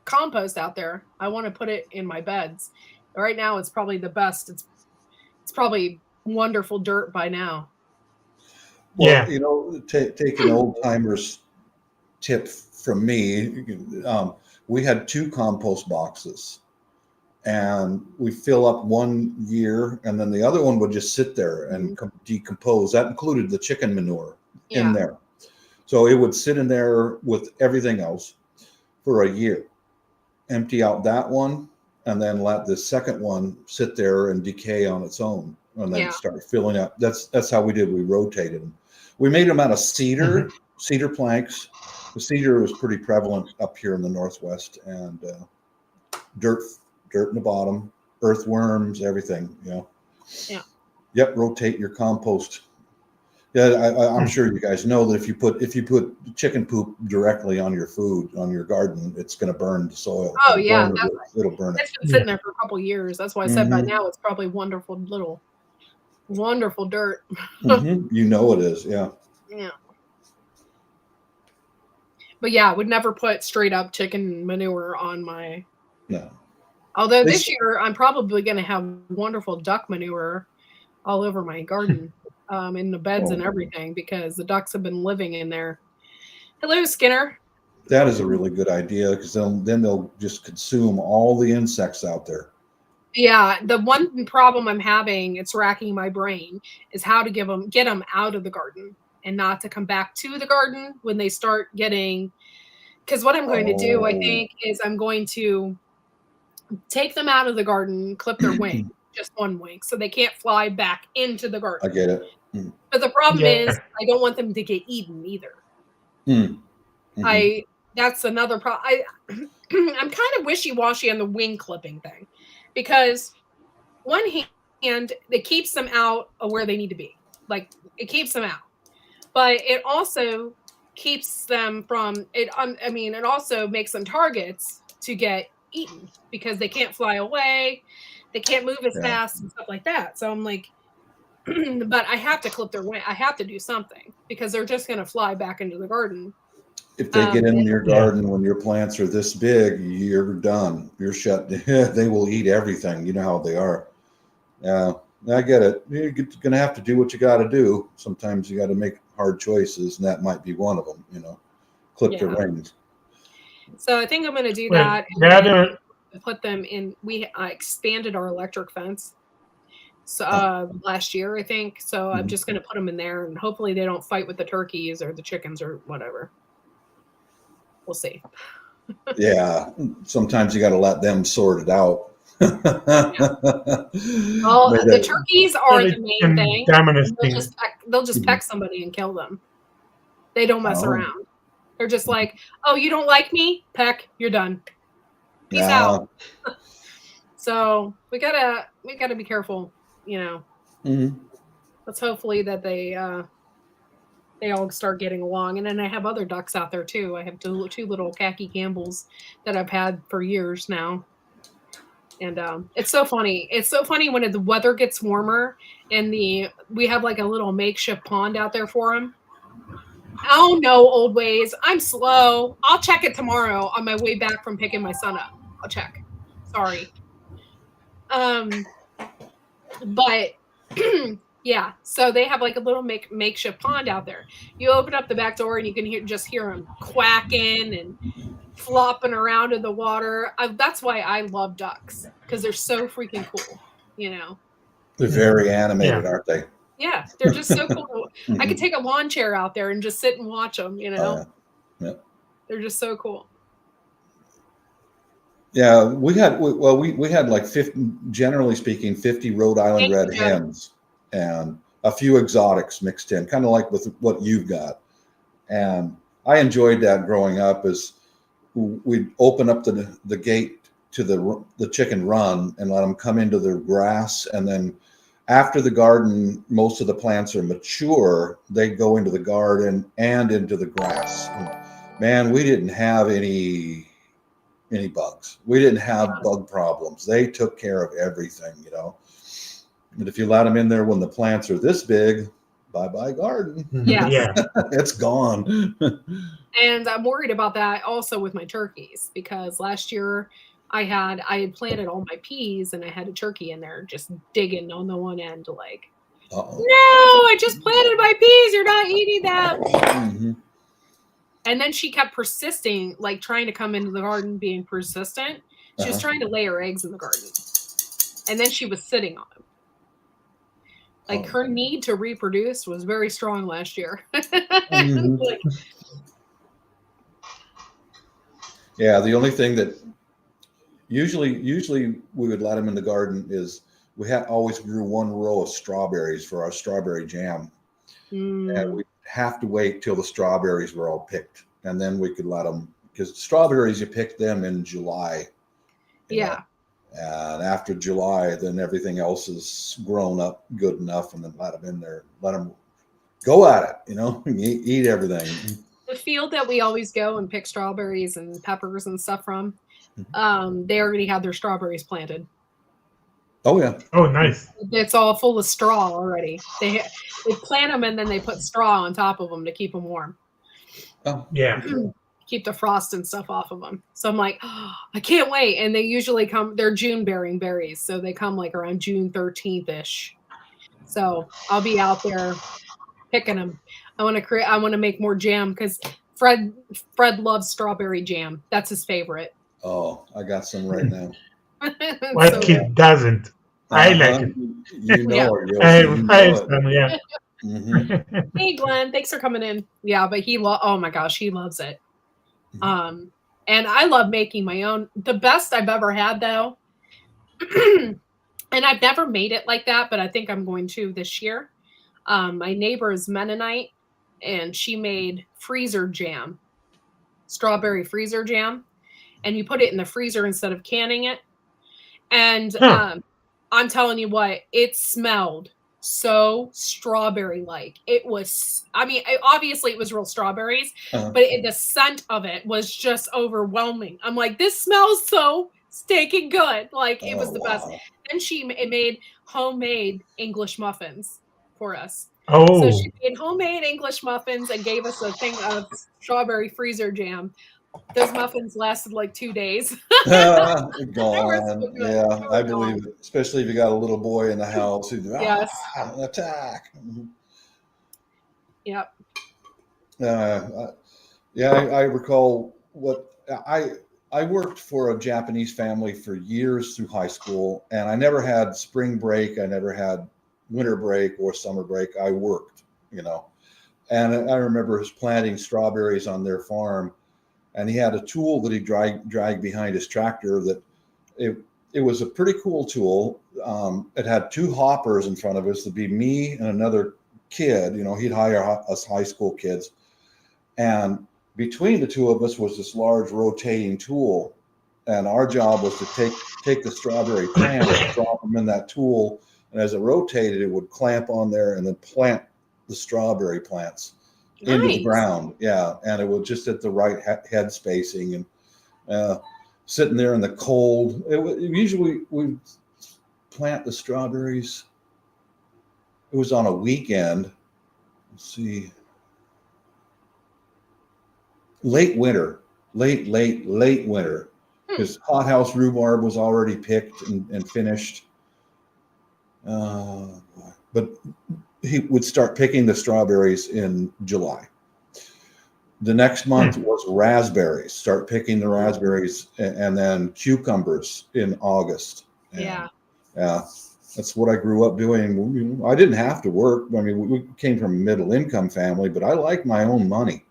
compost out there. I want to put it in my beds. Right now, it's probably the best. It's probably wonderful dirt by now. Well, Yeah. take an old timer's tip from me. We had 2 compost boxes, and we fill up one year, and then the other one would just sit there and decompose. That included the chicken manure in Yeah. there. So it would sit in there with everything else for a year. Empty out that one, and then let the second one sit there and decay on its own, and then Yeah. start filling up. That's how we did. We rotated them. We made them out of cedar planks. The cedar was pretty prevalent up here in the Northwest, and dirt in the bottom, earthworms, everything. You know. Yeah. Yep. Rotate your compost. Yeah, I'm sure you guys know that if you put chicken poop directly on your food, on your garden, it's going to burn the soil. Oh yeah, It'll burn it. it's been sitting there for a couple years. That's why I said by now it's probably wonderful dirt. You know it is, yeah. Yeah. But yeah, I would never put straight up chicken manure on my. No. Although this year I'm probably going to have wonderful duck manure all over my garden. In the beds and everything, because the ducks have been living in there. Hello, Skinner. That is a really good idea, because then they'll just consume all the insects out there. Yeah, the one problem I'm having, it's racking my brain, is how to get them out of the garden and not to come back to the garden when they start getting. Because what I'm going to do, I think, is I'm going to take them out of the garden, clip their wing, just one wing, so they can't fly back into the garden. I get it. But the problem is I don't want them to get eaten either. That's another problem. I'm kind of wishy-washy on the wing clipping thing, because one hand, it keeps them out of where they need to be. Like, it keeps them out. But it also keeps them from it. It also makes them targets to get eaten, because they can't fly away. They can't move as fast and stuff like that. So I'm like, but I have to clip their wing. I have to do something, because they're just going to fly back into the garden. If they get in your garden when your plants are this big, you're done. You're shut. They will eat everything. You know how they are. Yeah, I get it. You're going to have to do what you got to do. Sometimes you got to make hard choices, and that might be one of them. You know, clip their wings. So I think I'm going to do Well, that. And put them in. We expanded our electric fence. So last year, I think. So I'm just going to put them in there, and hopefully they don't fight with the turkeys or the chickens or whatever. We'll see. Yeah, sometimes you got to let them sort it out. Well, the turkeys are the main thing. They'll just peck somebody and kill them. They don't mess around. They're just like, oh, you don't like me? Peck, you're done. Peace out. So we gotta be careful, you know. Let's hopefully that they all start getting along. And then I have other ducks out there too. I have two little khaki Campbells that I've had for years now. And it's so funny. It's so funny when the weather gets warmer and we have like a little makeshift pond out there for them. Oh no, old ways. I'm slow. I'll check it tomorrow on my way back from picking my son up. I'll check. Sorry. But yeah, so they have like a little makeshift pond out there. You open up the back door and you can hear them quacking and flopping around in the water. That's why I love ducks, because they're so freaking cool, you know. They're very animated, aren't they? Yeah, they're just so cool. I could take a lawn chair out there and just sit and watch them, you know. They're just so cool. Yeah, we had like 50, generally speaking, 50 Rhode Island red hens and a few exotics mixed in, kind of like with what you've got. And I enjoyed that growing up. As we'd open up the gate to the chicken run and let them come into the grass, and then after the garden, most of the plants are mature, they go into the garden and into the grass. Man, we didn't have any bugs. We didn't have bug problems. They took care of everything, you know. But if you let them in there when the plants are this big, bye-bye garden. Yeah. It's gone. And I'm worried about that also with my turkeys, because last year I had planted all my peas and I had a turkey in there just digging on the one end, like, no, I just planted my peas. You're not eating them. And then she kept persisting, like trying to come into the garden, being persistent. She was trying to lay her eggs in the garden. And then she was sitting on them. Like her need to reproduce was very strong last year. Yeah, the only thing that usually we would let them in the garden is we always grew one row of strawberries for our strawberry jam. And we have to wait till the strawberries were all picked, and then we could let them, because strawberries, you pick them in July, you know. Yeah. And after July, then everything else is grown up good enough, and then let them in there, let them go at it, you know, eat everything. The field that we always go and pick strawberries and peppers and stuff from, they already had their strawberries planted. Oh yeah. Oh, nice. It's all full of straw already. They plant them and then they put straw on top of them to keep them warm. Oh Yeah. Keep the frost and stuff off of them. So I'm like, oh, I can't wait. And they usually come, they're June bearing berries. So they come like around June 13th ish. So I'll be out there picking them. I want to make more jam because Fred loves strawberry jam. That's his favorite. Oh, I got some right now. What So kid doesn't? I like it. You know Yeah. it, Yoshi. I You know have it. some, yeah. Mhm. Hey Glenn, thanks for coming in. Yeah, but oh my gosh, he loves it. And I love making my own. The best I've ever had though, and I've never made it like that, but I think I'm going to this year. My neighbor is Mennonite, and she made freezer jam, strawberry freezer jam, and you put it in the freezer instead of canning it. And I'm telling you what, it smelled so strawberry like. It was, I mean, obviously it was real strawberries, but the scent of it was just overwhelming. I'm like, this smells so stinking good. Like, it was the best. And she made homemade English muffins for us. Oh. So she made homemade English muffins and gave us a thing of strawberry freezer jam. Those muffins lasted like 2 days. Gone. So Yeah, I believe it. Especially if you got a little boy in the house who's Yes. attack. Yep. Yeah, I recall what I worked for a Japanese family for years through high school, and I never had spring break. I never had winter break or summer break. I worked, you know, and I remember us planting strawberries on their farm. And he had a tool that he dragged behind his tractor that it was a pretty cool tool. It had two hoppers in front of us. It'd be me and another kid. You know, he'd hire us high school kids. And between the two of us was this large rotating tool. And our job was to take the strawberry plants, drop them in that tool. And as it rotated, it would clamp on there and then plant the strawberry plants into the ground. Yeah. And it was just at the right head spacing, and sitting there in the cold. Usually we plant the strawberries. It was on a weekend. Let's see. Late winter, late winter, because hothouse rhubarb was already picked and finished. But he would start picking the strawberries in July. The next month was raspberries. Start picking the raspberries, and then cucumbers in August. And, yeah, that's what I grew up doing. I didn't have to work. I mean, we came from a middle income family, but I like my own money.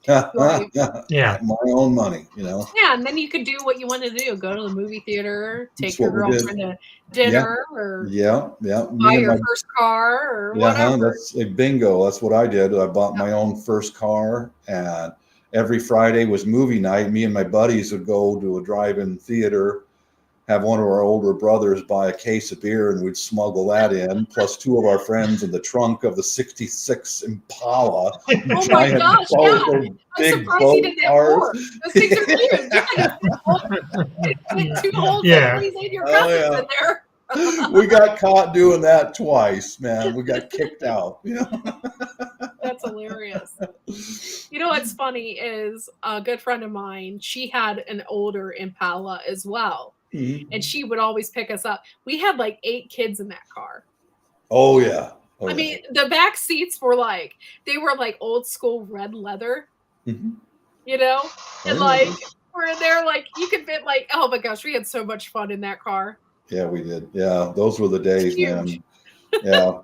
Right. Yeah, my own money, you know. Yeah, and then you could do what you wanted to do: go to the movie theater, take That's your what we did. girlfriend to dinner, or yeah. buy your first car, or whatever. That's a bingo. That's what I did. I bought my own first car, and every Friday was movie night. Me and my buddies would go to a drive-in theater, have one of our older brothers buy a case of beer, and we'd smuggle that in, plus two of our friends in the trunk of the '66 Impala. Oh my gosh, yeah. I'm surprised he did that more. Those things are huge. Two whole families and your cousins in there. We got caught doing that twice, man. We got kicked out. That's hilarious. You know what's funny is a good friend of mine, she had an older Impala as well. Mm-hmm. And she would always pick us up. We had like 8 kids in that car. Oh yeah. I mean, the back seats were like, they were like old school red leather, you know? And like, we're in there, like, you could fit like, oh my gosh, we had so much fun in that car. Yeah, we did. Yeah, those were the days, man. Yeah.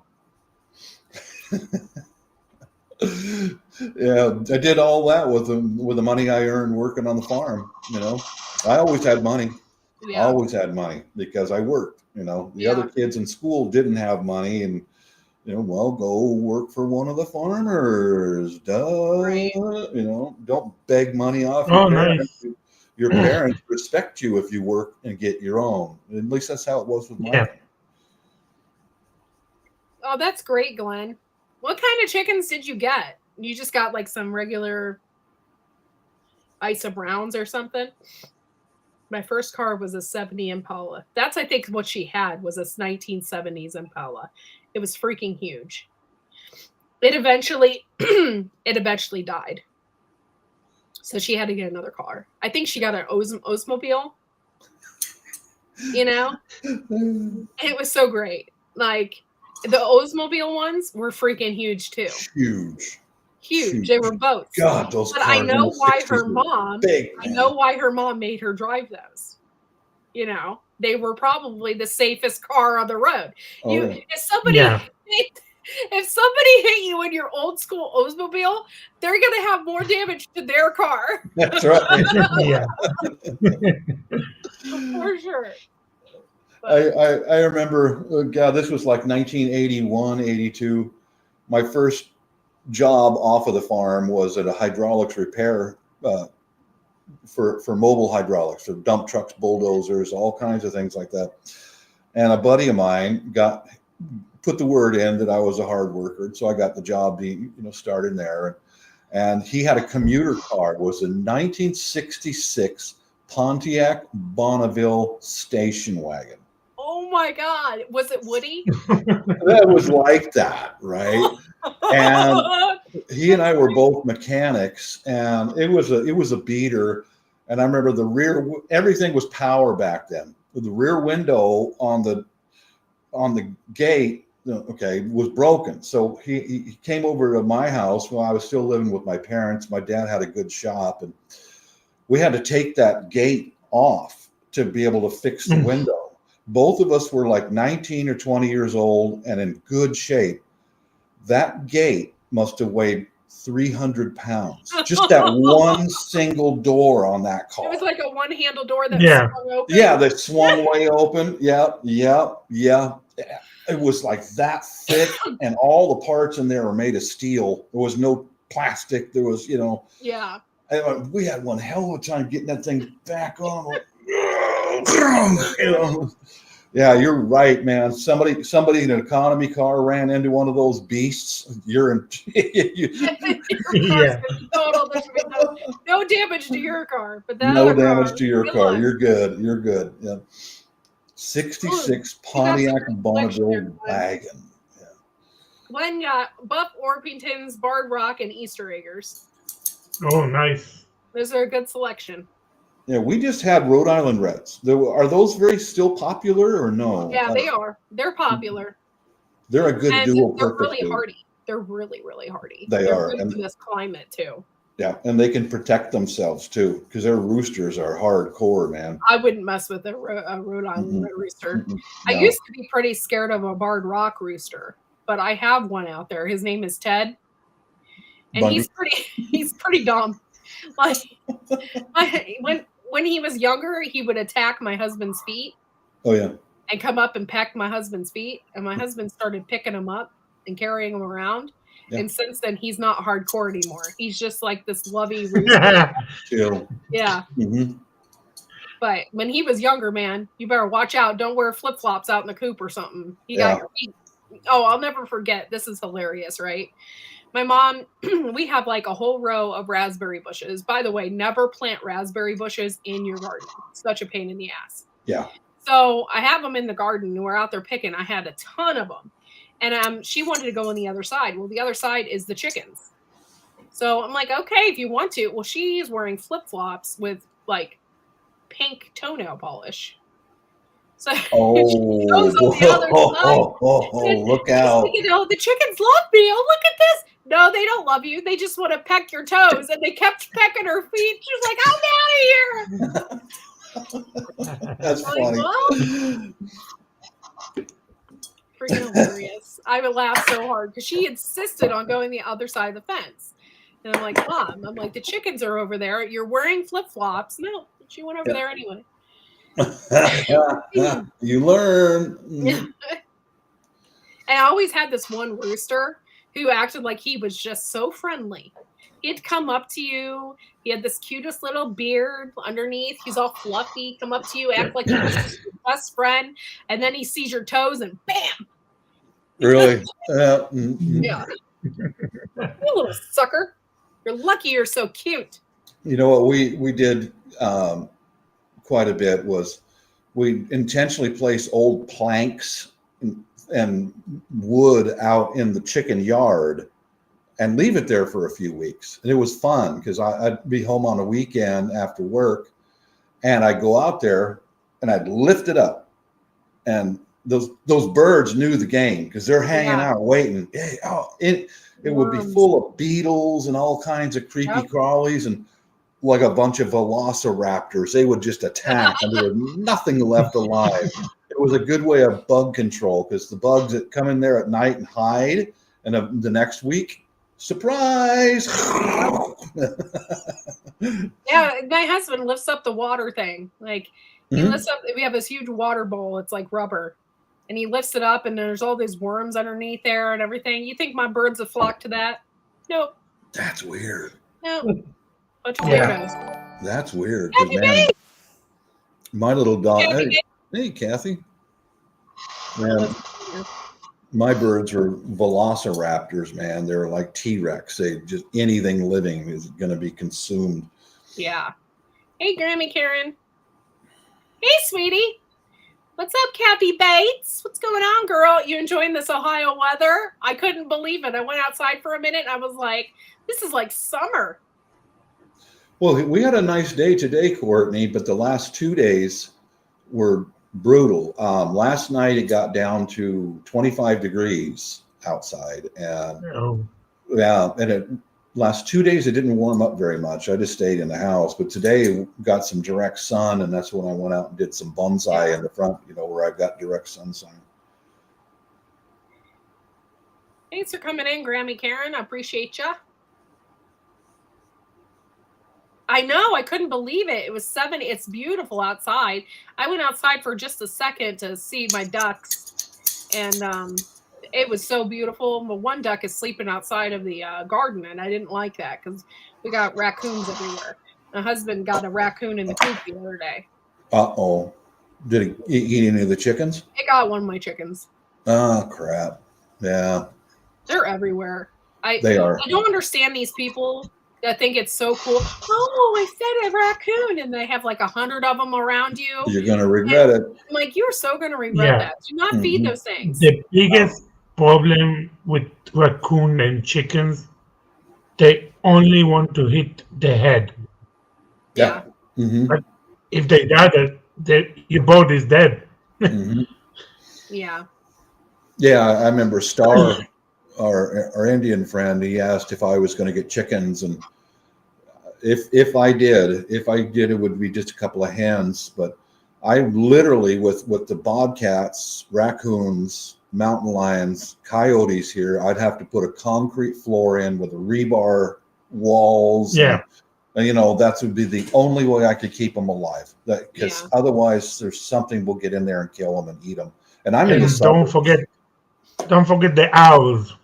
Yeah, I did all that with the money I earned working on the farm. You know, I always had money. Yeah. I always had money because I worked. You know, the other kids in school didn't have money, and well, go work for one of the farmers. Duh. Right. You know, don't beg money off your parents. Nice. your parents respect you if you work and get your own. At least that's how it was with my Yeah. family. Oh, that's great, Glenn. What kind of chickens did you get? You just got like some regular Isa Browns or something? My first car was a 70 Impala. That's, I think, what she had was a 1970s Impala. It was freaking huge. It eventually died. So she had to get another car. I think she got an Oldsmobile. You know? It was so great. Like, the Oldsmobile ones were freaking huge too. Huge. They were boats. God, those But cars I know in the why 60s her were mom. big, I man. know why her mom made her drive those. You know, they were probably the safest car on the road. Oh, You, yeah. if somebody, Yeah. if somebody hit you in your old school Oldsmobile, they're gonna have more damage to their car That's right. Yeah. for sure. I remember, God, this was like 1981, 82. My first job off of the farm was at a hydraulics repair for mobile hydraulics, so dump trucks, bulldozers, all kinds of things like that. And a buddy of mine put the word in that I was a hard worker, so I got the job started there. And he had a commuter car. It was a 1966 Pontiac Bonneville station wagon. Oh my God, was it Woody? That was like that, right? And he and I were both mechanics, and it was a beater. And I remember everything was power back then. The rear window on the gate, was broken. So he came over to my house while I was still living with my parents. My dad had a good shop, and we had to take that gate off to be able to fix the window. Both of us were like 19 or 20 years old and in good shape. That gate must have weighed 300 pounds. Just that one single door on that car. It was like a one-handle door that swung open. Yeah, that swung way open. Yeah. It was like that thick, and all the parts in there were made of steel. There was no plastic. There was, Yeah. We had one hell of a time getting that thing back on. Yeah, you're right, man. Somebody in an economy car ran into one of those beasts. You're in. Yeah. No damage to your car, but no damage to your car. You're good. You're good. Yeah. 66 Pontiac Bonneville wagon. Yeah. Glenn got Buff Orpingtons, Barred Rock, and Easter Eggers. Oh, nice. Those are a good selection. Yeah, we just had Rhode Island Reds. Are those still popular or no? Yeah, they are. They're popular. They're a good dual purpose. They're really hardy. They're really, really hardy. They're good in this climate too. Yeah, and they can protect themselves too, because their roosters are hardcore, man. I wouldn't mess with a Rhode Island Red rooster. No. I used to be pretty scared of a Barred Rock rooster, but I have one out there. His name is Ted, and he's pretty dumb. Like when he was younger, he would attack my husband's feet. Oh yeah. And come up and peck my husband's feet, and my husband started picking him up and carrying him around. Yeah. And since then, he's not hardcore anymore. He's just like this lovey rooster. Yeah. Mm-hmm. But when he was younger, man, you better watch out. Don't wear flip-flops out in the coop or something. He got your feet. Oh, I'll never forget. This is hilarious, right? My mom, we have like a whole row of raspberry bushes. By the way, never plant raspberry bushes in your garden. It's such a pain in the ass. Yeah. So I have them in the garden, and we're out there picking. I had a ton of them. And she wanted to go on the other side. Well, the other side is the chickens. So I'm like, okay, if you want to. Well, she's wearing flip-flops with like pink toenail polish. So she goes on the other side. Look out. The chickens love me. Oh, look at this. No, they don't love you. They just want to peck your toes. And they kept pecking her feet. She was like, I'm out of here. That's funny. Well, freaking hilarious. I would laugh so hard because she insisted on going the other side of the fence. And I'm like, Mom, the chickens are over there. You're wearing flip-flops. No, she went over there anyway. You learn. And I always had this one rooster who acted like he was just so friendly. He'd come up to you. He had this cutest little beard underneath. He's all fluffy. Come up to you, act like he was your best friend, and then he sees your toes, and bam! Really? Yeah. You little sucker. You're lucky you're so cute. You know what we did quite a bit was we intentionally placed old planks and wood out in the chicken yard and leave it there for a few weeks. And it was fun because I'd be home on a weekend after work and I'd go out there and I'd lift it up. And those birds knew the game because they're hanging out waiting. It would be full of beetles and all kinds of creepy crawlies and like a bunch of velociraptors. They would just attack and there was nothing left alive. It was a good way of bug control because the bugs that come in there at night and hide, and the next week, surprise. Yeah, my husband lifts up the water thing. Like he lifts up, we have this huge water bowl. It's like rubber. And he lifts it up and there's all these worms underneath there and everything. You think my birds would flock to that? Nope. That's weird. Nope. Bunch of weirdos. That's weird. Man, my little dog. Hey, Kathy. Man, my birds were velociraptors, man. They're like T-Rex. They just, anything living is going to be consumed. Yeah. Hey, Grammy Karen. Hey, sweetie. What's up, Kathy Bates? What's going on, girl? You enjoying this Ohio weather? I couldn't believe it. I went outside for a minute and I was like, this is like summer. Well, we had a nice day today, Courtney, but the last 2 days were brutal. Last night it got down to 25 degrees outside, and last 2 days it didn't warm up very much. I just stayed in the house, but today got some direct sun, and that's when I went out and did some bonsai in the front, where I've got direct sunshine. Thanks for coming in, Grammy Karen. I appreciate you. I know. I couldn't believe it. It was 70. It's beautiful outside. I went outside for just a second to see my ducks, and it was so beautiful. But one duck is sleeping outside of the garden, and I didn't like that because we got raccoons everywhere. My husband got a raccoon in the coop the other day. Uh-oh. Did he eat any of the chickens? It got one of my chickens. Oh, crap. Yeah. They're everywhere. They are. I don't understand these people that think it's so cool. Oh, I fed a raccoon, and they have like 100 of them around you. You're going to regret it. I'm like, you're so going to regret that. Do not feed those things. The biggest problem with raccoon and chickens, they only want to hit the head. Yeah. But if they die, your boat is dead. Yeah. Yeah, I remember Star, our Indian friend, he asked if I was going to get chickens, and if I did, it would be just a couple of hens. But I literally, with the bobcats, raccoons, mountain lions, coyotes here, I'd have to put a concrete floor in with a rebar walls. Yeah. And that would be the only way I could keep them alive. Because otherwise, there's something will get in there and kill them and eat them. And I'm in the suburbs. Don't forget the owls.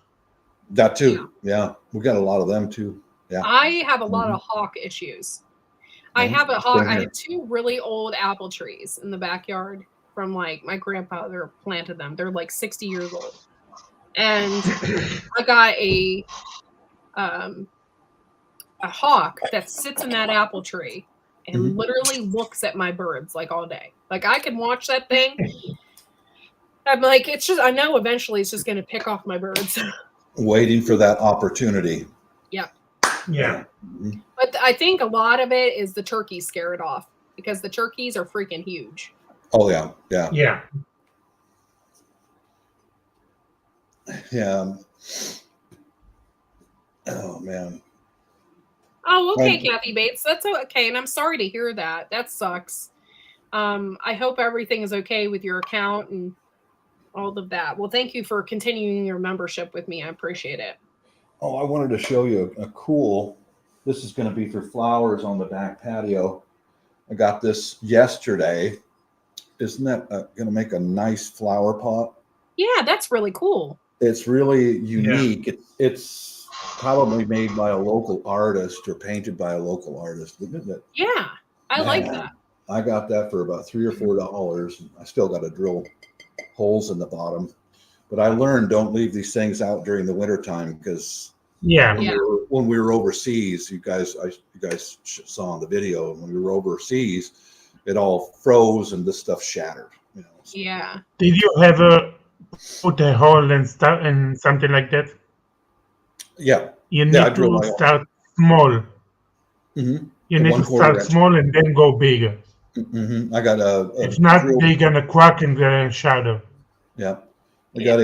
That too. Yeah. We got a lot of them too. Yeah. I have a lot of hawk issues. I have a hawk. I have 2 really old apple trees in the backyard from like my grandfather planted them. They're like 60 years old. And I got a hawk that sits in that apple tree and literally looks at my birds like all day. Like I can watch that thing. I'm like, it's just, I know eventually it's just going to pick off my birds. Waiting for that opportunity. Yeah. Yeah. But I think a lot of it is the turkeys scare it off because the turkeys are freaking huge. Oh, yeah. Yeah. Yeah. Yeah. Oh, man. Oh, okay, Kathy Bates. That's okay. And I'm sorry to hear that. That sucks. I hope everything is okay with your account and all of that. Well, thank you for continuing your membership with me. I appreciate it. Oh, I wanted to show you a cool, this is going to be for flowers on the back patio. I got this yesterday. Isn't that going to make a nice flower pot? Yeah, that's really cool. It's really unique. Yeah. It's probably made by a local artist or painted by a local artist. Yeah, I like Man, that. I got that for about $3 or $4. I still got to drill holes in the bottom. But I learned don't leave these things out during the wintertime because Yeah. when we were overseas, you guys saw in the video, when we were overseas, it all froze and this stuff shattered. You know. So, Yeah. Did you ever put a hole and start and something like that? yeah. You Yeah, I need drilled to my own. start small. Mm-hmm. You A need to 1/4 start inch. small and then go bigger. Mm-hmm. I got a If not, drill. they're gonna crack and gonna shatter. Yeah. I Yeah.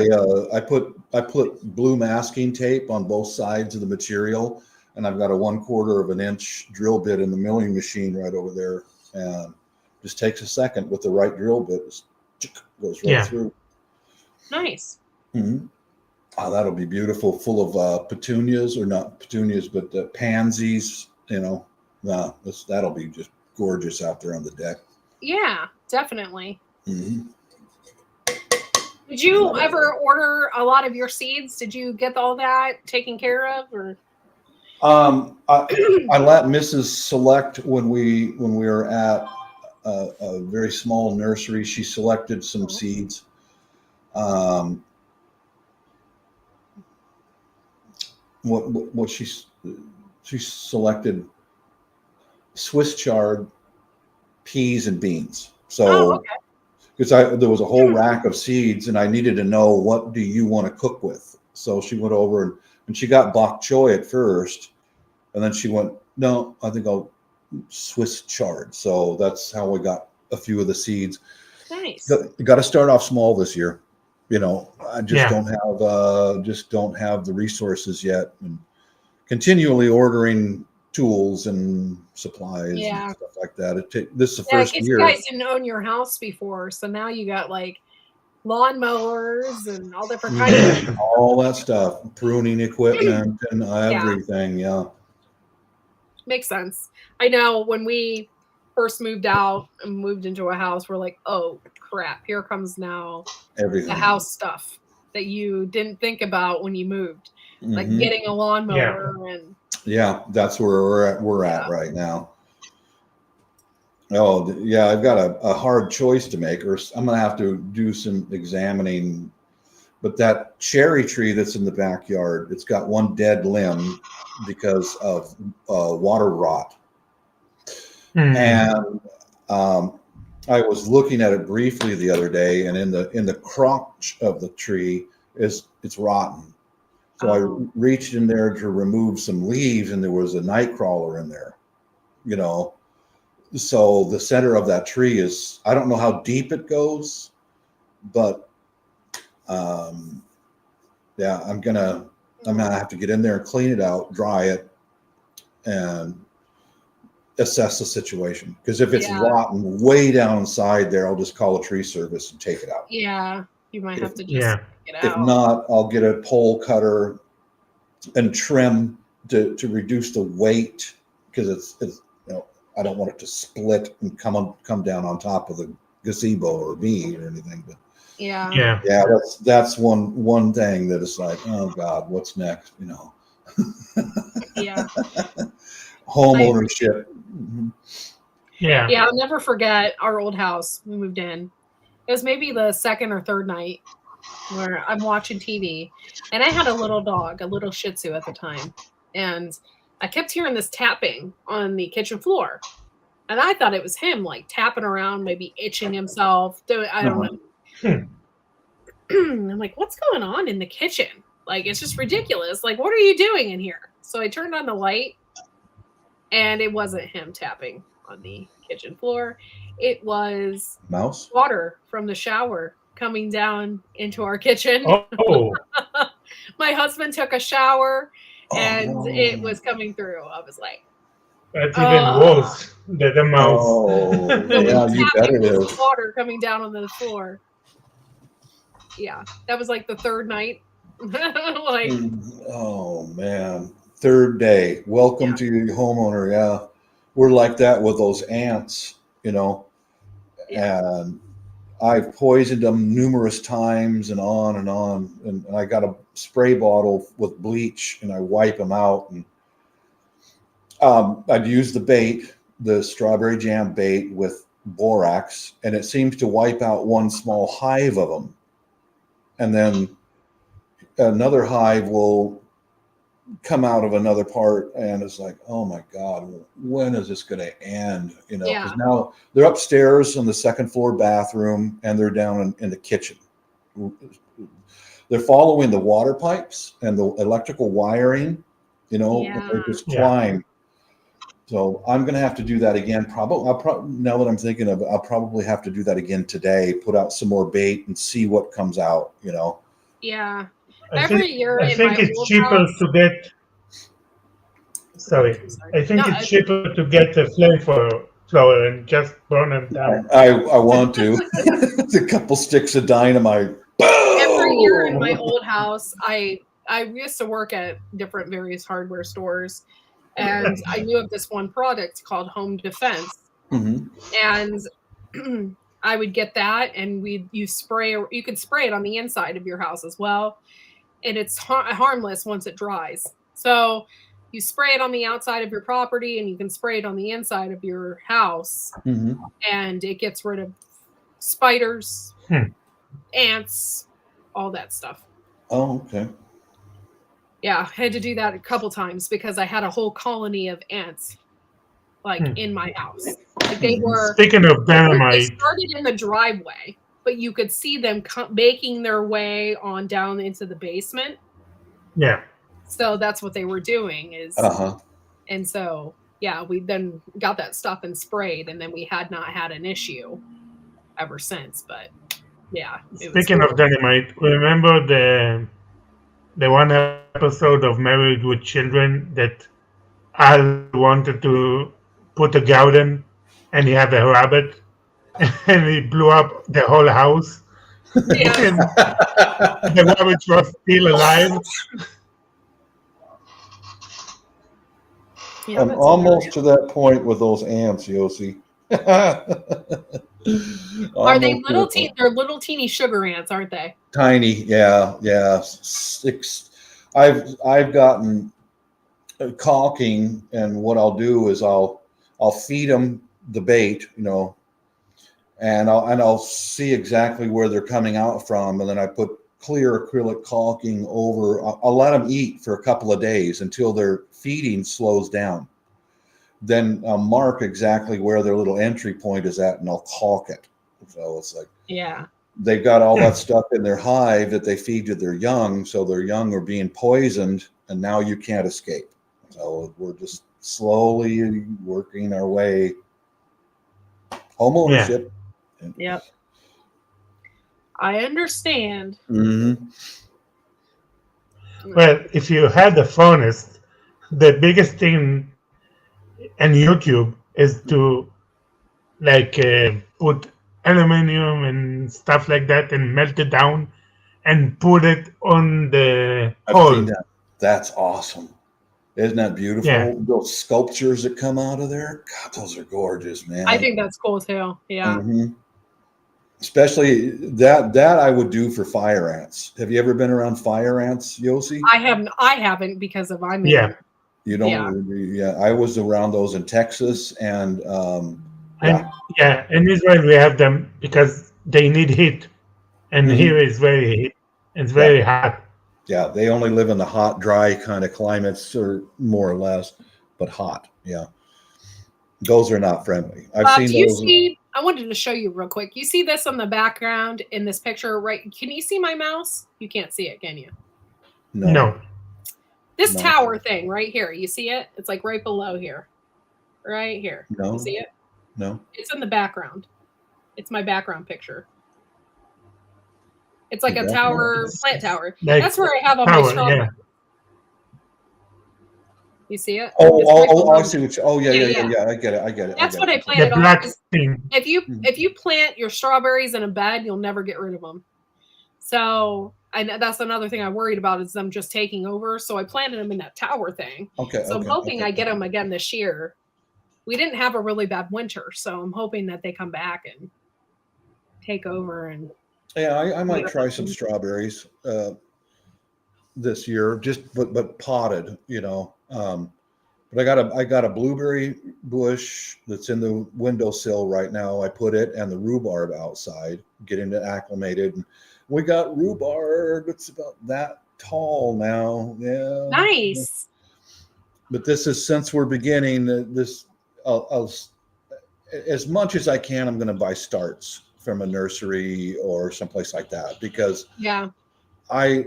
got I put blue masking tape on both sides of the material, and I've got a 1/4 inch drill bit in the milling machine right over there, and just takes a second with the right drill bit, goes right Yeah. through. Nice. Mm-hmm. Oh, that'll be beautiful, full of petunias, or not petunias, but pansies. You know, that'll be just gorgeous out there on the deck. Yeah, definitely. Mm-hmm. Did you ever order a lot of your seeds? Did you get all that taken care of, or? I let Mrs. select when we were at a very small nursery. She selected some seeds. What she selected Swiss chard, peas, and beans. So Okay. because there was a whole rack of seeds, and I needed to know what do you want to cook with. So she went over and she got bok choy at first, and then she went, no, I think I'll Swiss chard. So that's how we got a few of the seeds. Nice. Got to start off small this year. You know, I just Yeah. don't have the resources yet, and continually ordering tools and supplies Yeah. and stuff like that. This is the Yeah, first because year. you guys didn't own your house before, so now you got like lawnmowers and all different kinds of. All that stuff, pruning equipment and everything. Yeah. Makes sense. I know when we first moved out and moved into a house, we're like, oh crap, here comes now Everything. the house stuff that you didn't think about when you moved, like Mhm. getting a lawnmower and Yeah, that's where we're at Yeah. right now. Oh, yeah, I've got a hard choice to make, or I'm gonna have to do some examining. But that cherry tree that's in the backyard, it's got one dead limb because of water rot. And I was looking at it briefly the other day, and in the crotch of the tree it's rotten. So I reached in there to remove some leaves, and there was a night crawler in there. You know, so the center of that tree is, I don't know how deep it goes, but yeah, I'm gonna have to get in there and clean it out, dry it, and assess the situation. Because if it's rotten way down inside there, I'll just call a tree service and take it out. Yeah, you might have to just Yeah. get out. If not, I'll get a pole cutter and trim to reduce the weight, because it's I don't want it to split and come down on top of the gazebo or me or anything. But Yeah. that's one thing that is like, oh God, what's next? Yeah. Home ownership. Yeah. Yeah, I'll never forget our old house. We moved in. It was maybe the second or third night where I'm watching TV, and I had a little dog, a little Shih Tzu at the time, and I kept hearing this tapping on the kitchen floor, and I thought it was him, like tapping around, maybe itching himself. I don't know. I'm like, what's going on in the kitchen? Like, it's just ridiculous. Like, what are you doing in here? So I turned on the light, and it wasn't him tapping on the kitchen floor. It was Mouse water from the shower coming down into our kitchen. Oh. My husband took a shower, and it was coming through. I was like, That's even worse than the mouse. Oh, so yeah, when you bet it was is. water coming down on the floor. Yeah, that was like the third night. Like, oh man, third day. Welcome to your homeowner. Yeah, we're like that with those ants, and I've poisoned them numerous times and on, and I got a spray bottle with bleach and I wipe them out. And I'd use the strawberry jam bait with borax, and it seems to wipe out one small hive of them. And then another hive will come out of another part, and it's like, oh my God, when is this going to end? You know, because now they're upstairs in the second floor bathroom, and they're down in the kitchen. They're following the water pipes and the electrical wiring, you know, they just climb. So I'm going to have to do that again. Now that I'm thinking of it, I'll probably have to do that again today, put out some more bait and see what comes out, you know. Yeah. I Every think, year I in think my it's old cheaper house, to get. Sorry, I think it's cheaper to get a flamethrower and just burn them down. I want to. A couple sticks of dynamite. Every year in my old house, I used to work at different various hardware stores, and I knew of this one product called Home Defense, and I would get that, and you could spray it on the inside of your house as well, and it's harmless once it dries. So you spray it on the outside of your property, and you can spray it on the inside of your house, and it gets rid of spiders, ants, all that stuff. Oh, okay. Yeah, I had to do that a couple times because I had a whole colony of ants, like in my house. Like they were. Speaking of dynamite, they started in the driveway, but you could see them making their way on down into the basement. Yeah. So that's what they were doing and so we then got that stuff and sprayed, and then we had not had an issue ever since. But yeah. Speaking of dynamite, remember the one episode of Married with Children that Al wanted to put a garden, and he had a rabbit, and he blew up the whole house. Yes. And the rabbit was still alive. Yeah, I'm almost to that point with those ants, Yossi. Are they little they're little teeny sugar ants, aren't they? Tiny, yeah. I've gotten caulking, and what I'll do is I'll feed them the bait, you know, and I'll see exactly where they're coming out from, and then I put clear acrylic caulking over. I'll let them eat for a couple of days until their feeding slows down. Then I'll mark exactly where their little entry point is at, and I'll caulk it. So it's like, they've got all that stuff in their hive that they feed to their young, so their young are being poisoned, and now you can't escape. So we're just slowly working our way. Home ownership. Yep. I understand. Well, if you had the furnace, the biggest thing in YouTube is to put aluminum and stuff like that and melt it down and put it on the hole. I've seen that. That's awesome. Isn't that beautiful? Yeah. Those sculptures that come out of there. God, those are gorgeous, man. I think that's cool too. Yeah. Especially that I would do for fire ants. Have you ever been around fire ants, Yossi? I haven't because of You don't. Yeah. I was around those in Texas, and in Israel we have them because they need heat, and here is very heat. It's very hot. Yeah, they only live in the hot, dry kind of climates, or more or less, but hot. Yeah, those are not friendly. I've seen those. I wanted to show you real quick. You see this on the background in this picture, right? Can you see my mouse? You can't see it, can you? No. This tower thing right here, you see it? It's like right below here. Right here. No. You see it? No. It's in the background. It's my background picture. It's like a tower, plant tower. That's where I have all my strawberries. Yeah. You see it? I see what you, yeah. I get it. That's what I planted on. If you plant your strawberries in a bed, you'll never get rid of them. So that's another thing I worried about is them just taking over. So I planted them in that tower thing. So I'm hoping I get them again this year. We didn't have a really bad winter, so I'm hoping that they come back and take over. And yeah, I might try some strawberries. this year, just but potted, you know. But I got a blueberry bush that's in the windowsill right now. I put it and the rhubarb outside, getting it acclimated. And we got rhubarb. It's about that tall now. Yeah. Nice. But this is, since we're beginning this, as much as I can, I'm going to buy starts from a nursery or someplace like that, because Yeah. I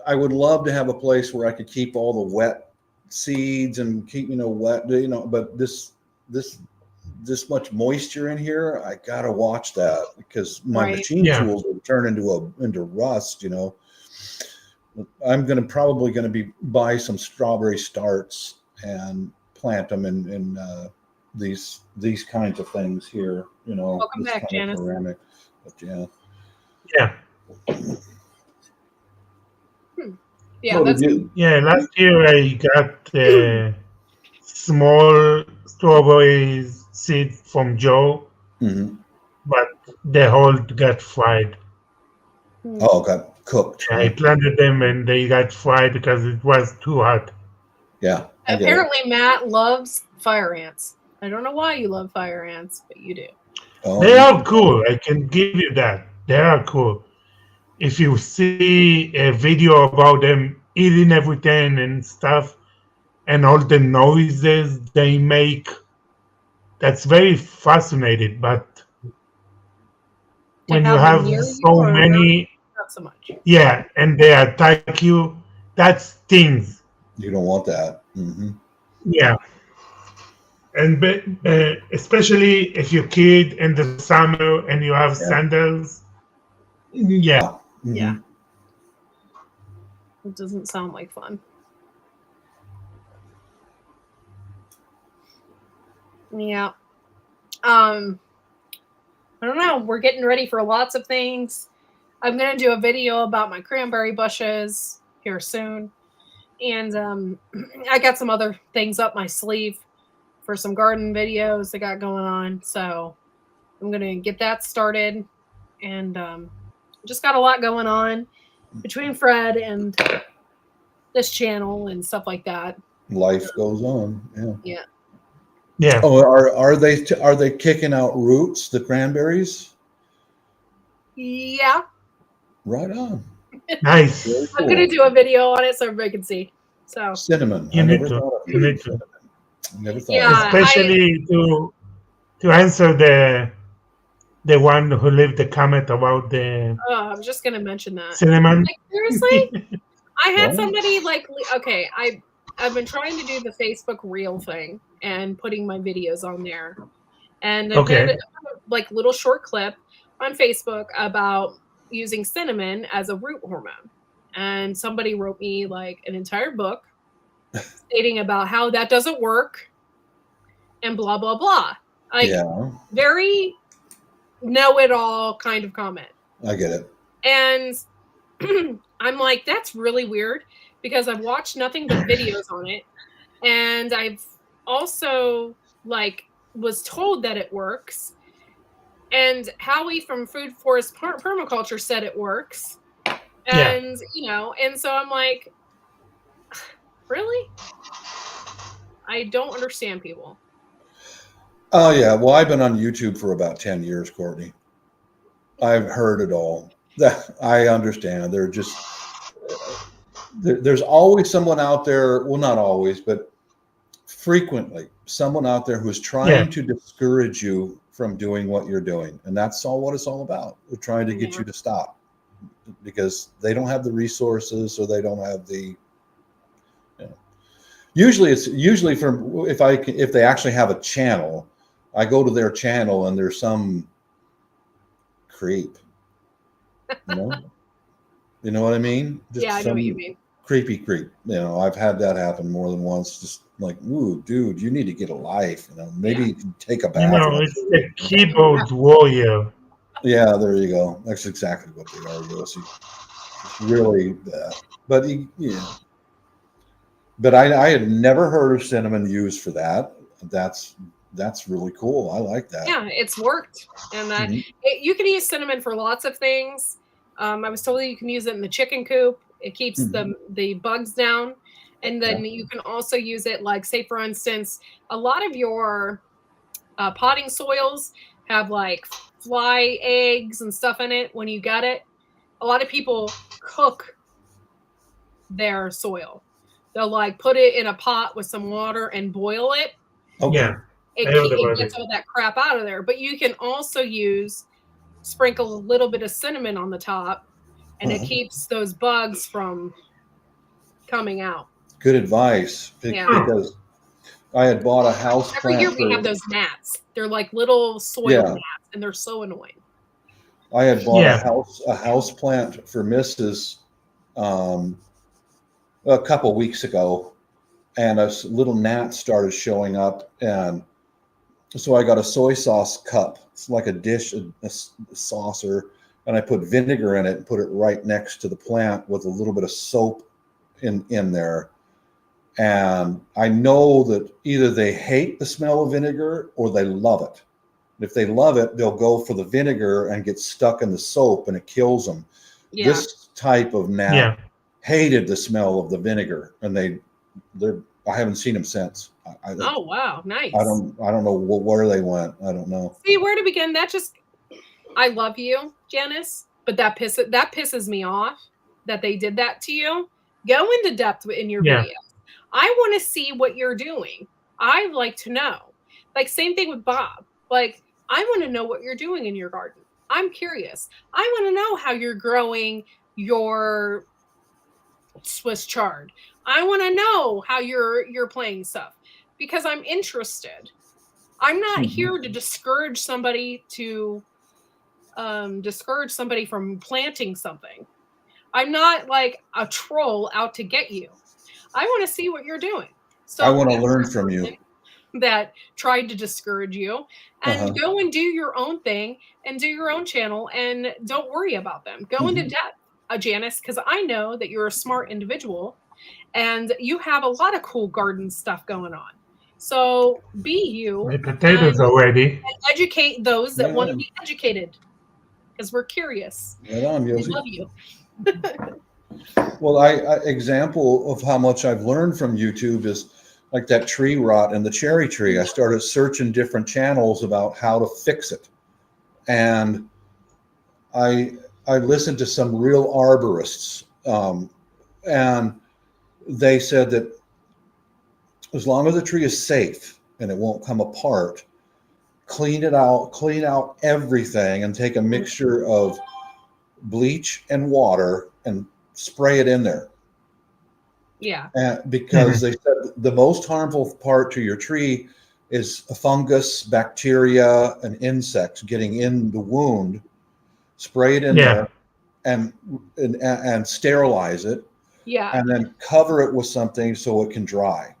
would love to have a place where I could keep all the wet seeds and keep, wet, but this much moisture in here, I gotta watch that, because my machine tools will turn into rust. I'm probably gonna buy some strawberry starts and plant them in these kinds of things here. Welcome back, Janice. Ceramic. But yeah. Yeah, last year I got small strawberry seed from Joe, but they all got fried. Oh, got cooked. I planted them and they got fried because it was too hot. Yeah. Apparently, Matt loves fire ants. I don't know why you love fire ants, but you do. Oh, they are cool. I can give you that. They are cool. If you see a video about them eating everything and stuff, and all the noises they make, that's very fascinating. But when you have so many, not so much. Yeah, and they attack you, that stings. You don't want that. Mm-hmm. Yeah. And especially if you're a kid in the summer and you have sandals. Yeah. Mm-hmm. Yeah. It doesn't sound like fun. Yeah. I don't know. We're getting ready for lots of things. I'm going to do a video about my cranberry bushes here soon. And I got some other things up my sleeve for some garden videos I got going on. So I'm going to get that started. And just got a lot going on between Fred and this channel and stuff like that. Life goes on. Yeah. Yeah. Yeah. Oh, are they kicking out roots, the cranberries? Yeah. Right on. Nice. Cool. I'm gonna do a video on it so everybody can see. So cinnamon. You need to. Never thought. Yeah, especially to answer the one who left the comment about the. I'm just gonna mention that. Cinnamon. Like, seriously, I had somebody okay, I've been trying to do the Facebook Reel thing and putting my videos on there, and I did a little short clip on Facebook about using cinnamon as a root hormone, and somebody wrote me like an entire book stating about how that doesn't work and blah blah blah. Very know-it-all kind of comment. I get it. And I'm like, that's really weird, because I've watched nothing but videos on it, and I've also was told that it works, and Howie from Food Forest Permaculture said it works, and and so I'm like, really? I don't understand people. Oh yeah, well, I've been on YouTube for about 10 years, Courtney. I've heard it all. I understand. There's always someone out there, well, not always, but frequently someone out there who's trying to discourage you from doing what you're doing. And that's all what it's all about. They're trying to get you to stop because they don't have the resources, or they don't have the, usually from, if they actually have a channel, I go to their channel and there's some creep. You know what I mean? Just I know what you mean. Creepy creep. I've had that happen more than once. Just like, ooh, dude, you need to get a life. Maybe you can take a bath. It's the keyboard warrior. Yeah, there you go. That's exactly what they are, Yossi. It's really, but But I had never heard of cinnamon used for that. That's really cool. I like that. Yeah, it's worked, and you can use cinnamon for lots of things. I was told that you can use it in the chicken coop. It keeps the bugs down. And then you can also use it, like, say, for instance, a lot of your potting soils have like fly eggs and stuff in it when you get it. A lot of people cook their soil. They'll like put it in a pot with some water and boil it. Okay. Yeah. It gets all that crap out of there. But you can also sprinkle a little bit of cinnamon on the top, and it keeps those bugs from coming out. Good advice. Because I had bought a house Every plant. year we have those gnats. They're like little soil gnats, and they're so annoying. I had bought a house plant for Mrs. A couple weeks ago, and a little gnat started showing up, and so I got a soy sauce cup. It's like a dish, a saucer, and I put vinegar in it and put it right next to the plant with a little bit of soap in there. And I know that either they hate the smell of vinegar or they love it. If they love it, they'll go for the vinegar and get stuck in the soap, and it kills them. Yeah. This type of gnat hated the smell of the vinegar, and I haven't seen them since. Oh wow, nice. I don't know where they went. I don't know. See, where to begin? I love you, Janice, but that pisses me off that they did that to you. Go into depth in your video. I want to see what you're doing. I like to know. Like, same thing with Bob. Like, I want to know what you're doing in your garden. I'm curious. I want to know how you're growing your Swiss chard. I want to know how you're playing stuff, because I'm interested. I'm not here to discourage somebody from planting something. I'm not like a troll out to get you. I want to see what you're doing. So I want to learn from you. That tried to discourage you, and go and do your own thing and do your own channel, and don't worry about them. Go into depth, Janice, because I know that you're a smart individual and you have a lot of cool garden stuff going on. So be you. My potatoes already. And educate those that want to be educated, because we're curious. Right on, Yosi. We love you. Well, example of how much I've learned from YouTube is like that tree rot in the cherry tree. I started searching different channels about how to fix it. And I listened to some real arborists, and they said that as long as the tree is safe and it won't come apart, clean out everything, and take a mixture of bleach and water and spray it in there. Yeah. Because they said the most harmful part to your tree is a fungus, bacteria, and insects getting in the wound. Spray it in there and sterilize it. Yeah. And then cover it with something so it can dry.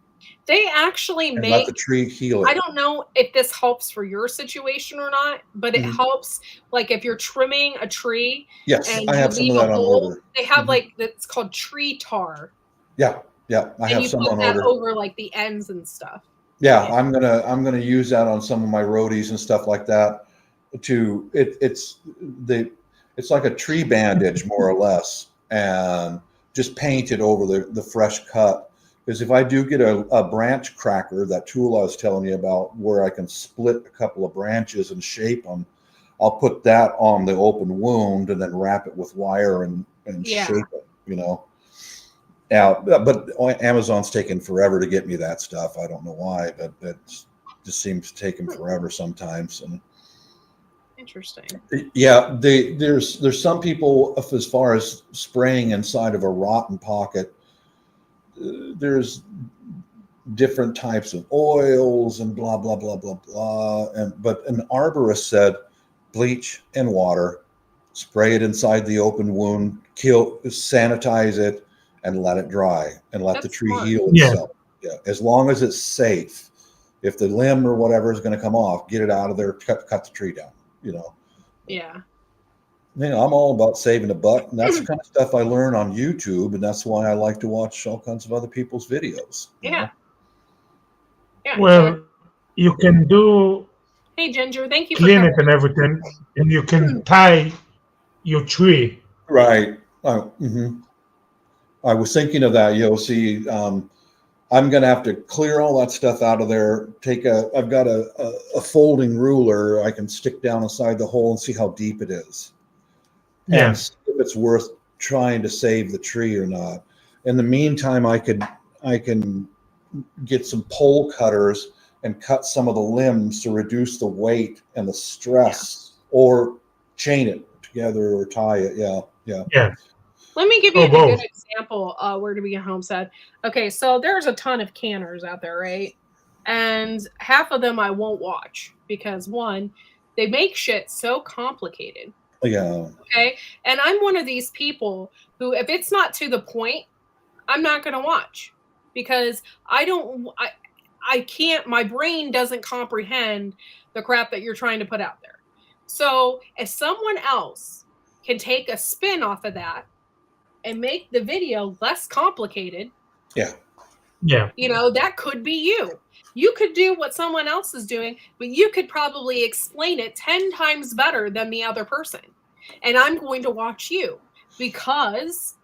They actually let the tree heal it. I don't know if this helps for your situation or not, but it helps. Like if you're trimming a tree, and I have some of that on order. They have like it's called tree tar. Yeah, I have some on order. And you put that over like the ends and stuff. Yeah, I'm gonna use that on some of my roadies and stuff like that. It's like a tree bandage more or less, and just paint it over the fresh cut. Because if I do get a branch cracker, that tool I was telling you about, where I can split a couple of branches and shape them, I'll put that on the open wound and then wrap it with wire and shape it, but Amazon's taking forever to get me that stuff. I don't know why, but it just seems to take them forever sometimes. And interesting. Yeah, there's some people, as far as spraying inside of a rotten pocket, there's different types of oils and blah blah blah blah blah. But an arborist said bleach and water, spray it inside the open wound, sanitize it, and let it dry, and let the tree heal itself. Yeah, as long as it's safe. If the limb or whatever is going to come off, get it out of there, cut the tree down. Yeah. I'm all about saving a buck, and that's the kind of stuff I learn on YouTube, and that's why I like to watch all kinds of other people's videos. Yeah. Well, you can do. Hey, Ginger, thank you. Clean it and everything, and you can tie your tree. Right. I was thinking of that, Yossi. I'm going to have to clear all that stuff out of there. I've got a folding ruler I can stick down inside the hole and see how deep it is. Yeah. And see if it's worth trying to save the tree or not. In the meantime, I can get some pole cutters and cut some of the limbs to reduce the weight and the stress, or chain it together or tie it. Yeah. Let me give you Oh, a good both. example. Where do we get home said? Okay, so there's a ton of canners out there, right? And half of them I won't watch because one, they make shit so complicated. Yeah. Okay. And I'm one of these people who, if it's not to the point, I'm not going to watch because I can't, my brain doesn't comprehend the crap that you're trying to put out there. So if someone else can take a spin off of that and make the video less complicated, Yeah. That could be you. You could do what someone else is doing, but you could probably explain it 10 times better than the other person. And I'm going to watch you because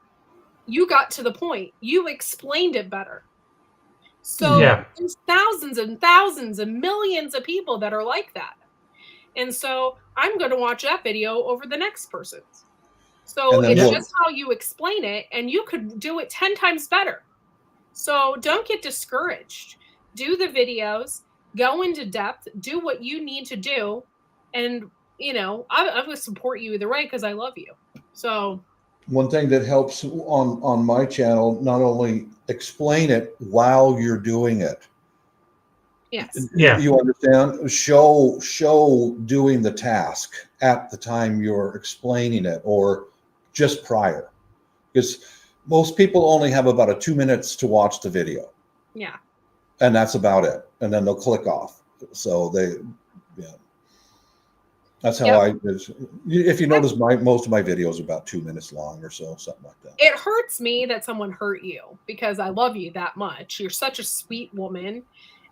you got to the point. You explained it better. So there's thousands and thousands and millions of people that are like that. And so I'm going to watch that video over the next person's. So it's just how you explain it, and you could do it 10 times better. So don't get discouraged. Do the videos, go into depth, do what you need to do. And, I'm going to support you either way because I love you. So one thing that helps on my channel, not only explain it while you're doing it. Yes. Yeah. You understand? Show doing the task at the time you're explaining it or just prior. Because most people only have about 2 minutes to watch the video. Yeah. And that's about it. And then they'll click off. So that's how if you notice, most of my videos are about 2 minutes long or so, something like that. It hurts me that someone hurt you because I love you that much. You're such a sweet woman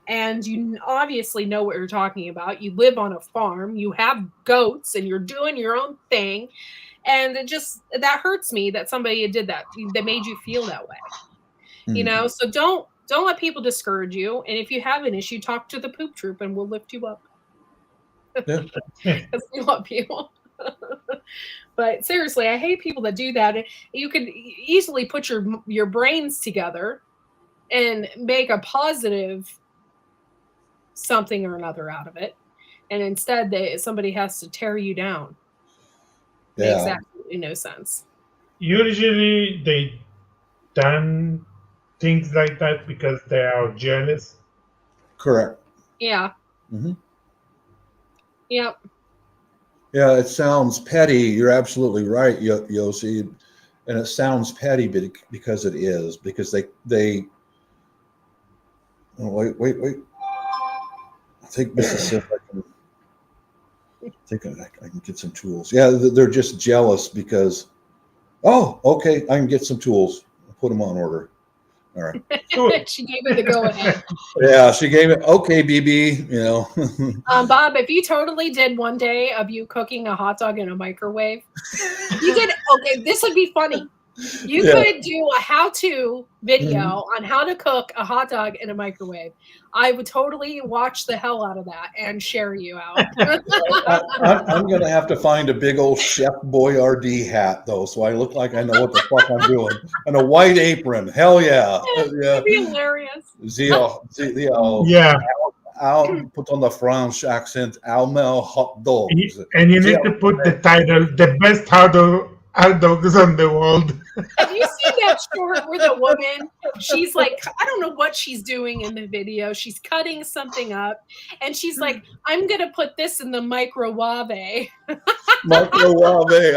and you obviously know what you're talking about. You live on a farm, you have goats and you're doing your own thing. And that hurts me that somebody did that made you feel that way. So don't let people discourage you. And if you have an issue, talk to the poop troop and we'll lift you up. Because we love people. But seriously, I hate people that do that. You could easily put your brains together and make a positive something or another out of it. And instead somebody has to tear you down. Makes absolutely no sense. Usually they done things like that because they are jealous. Correct. Yeah. Mm-hmm. Yep. Yeah, it sounds petty. You're absolutely right, Yossi. And it sounds petty because it is. Because they oh, wait. I think Mississippi, I can get some tools. Yeah, they're just jealous because, okay, I can get some tools. I'll put them on order. All right. She gave it the go ahead. Yeah, she gave it. Okay, BB. Bob, if you totally did one day of you cooking a hot dog in a microwave, you could. Okay, this would be funny. You could do a how-to video on how to cook a hot dog in a microwave. I would totally watch the hell out of that and share you out. I'm going to have to find a big old Chef Boyardee hat, though, so I look like I know what the fuck I'm doing. And a white apron. Hell yeah. That'd be hilarious. I'll put on the French accent, Almel hot dogs. And you need to put the title, the best hot dogs on the world. Have you seen that short where the woman, she's like, I don't know what she's doing in the video. She's cutting something up. And she's like, I'm going to put this in the microwave. Microwave.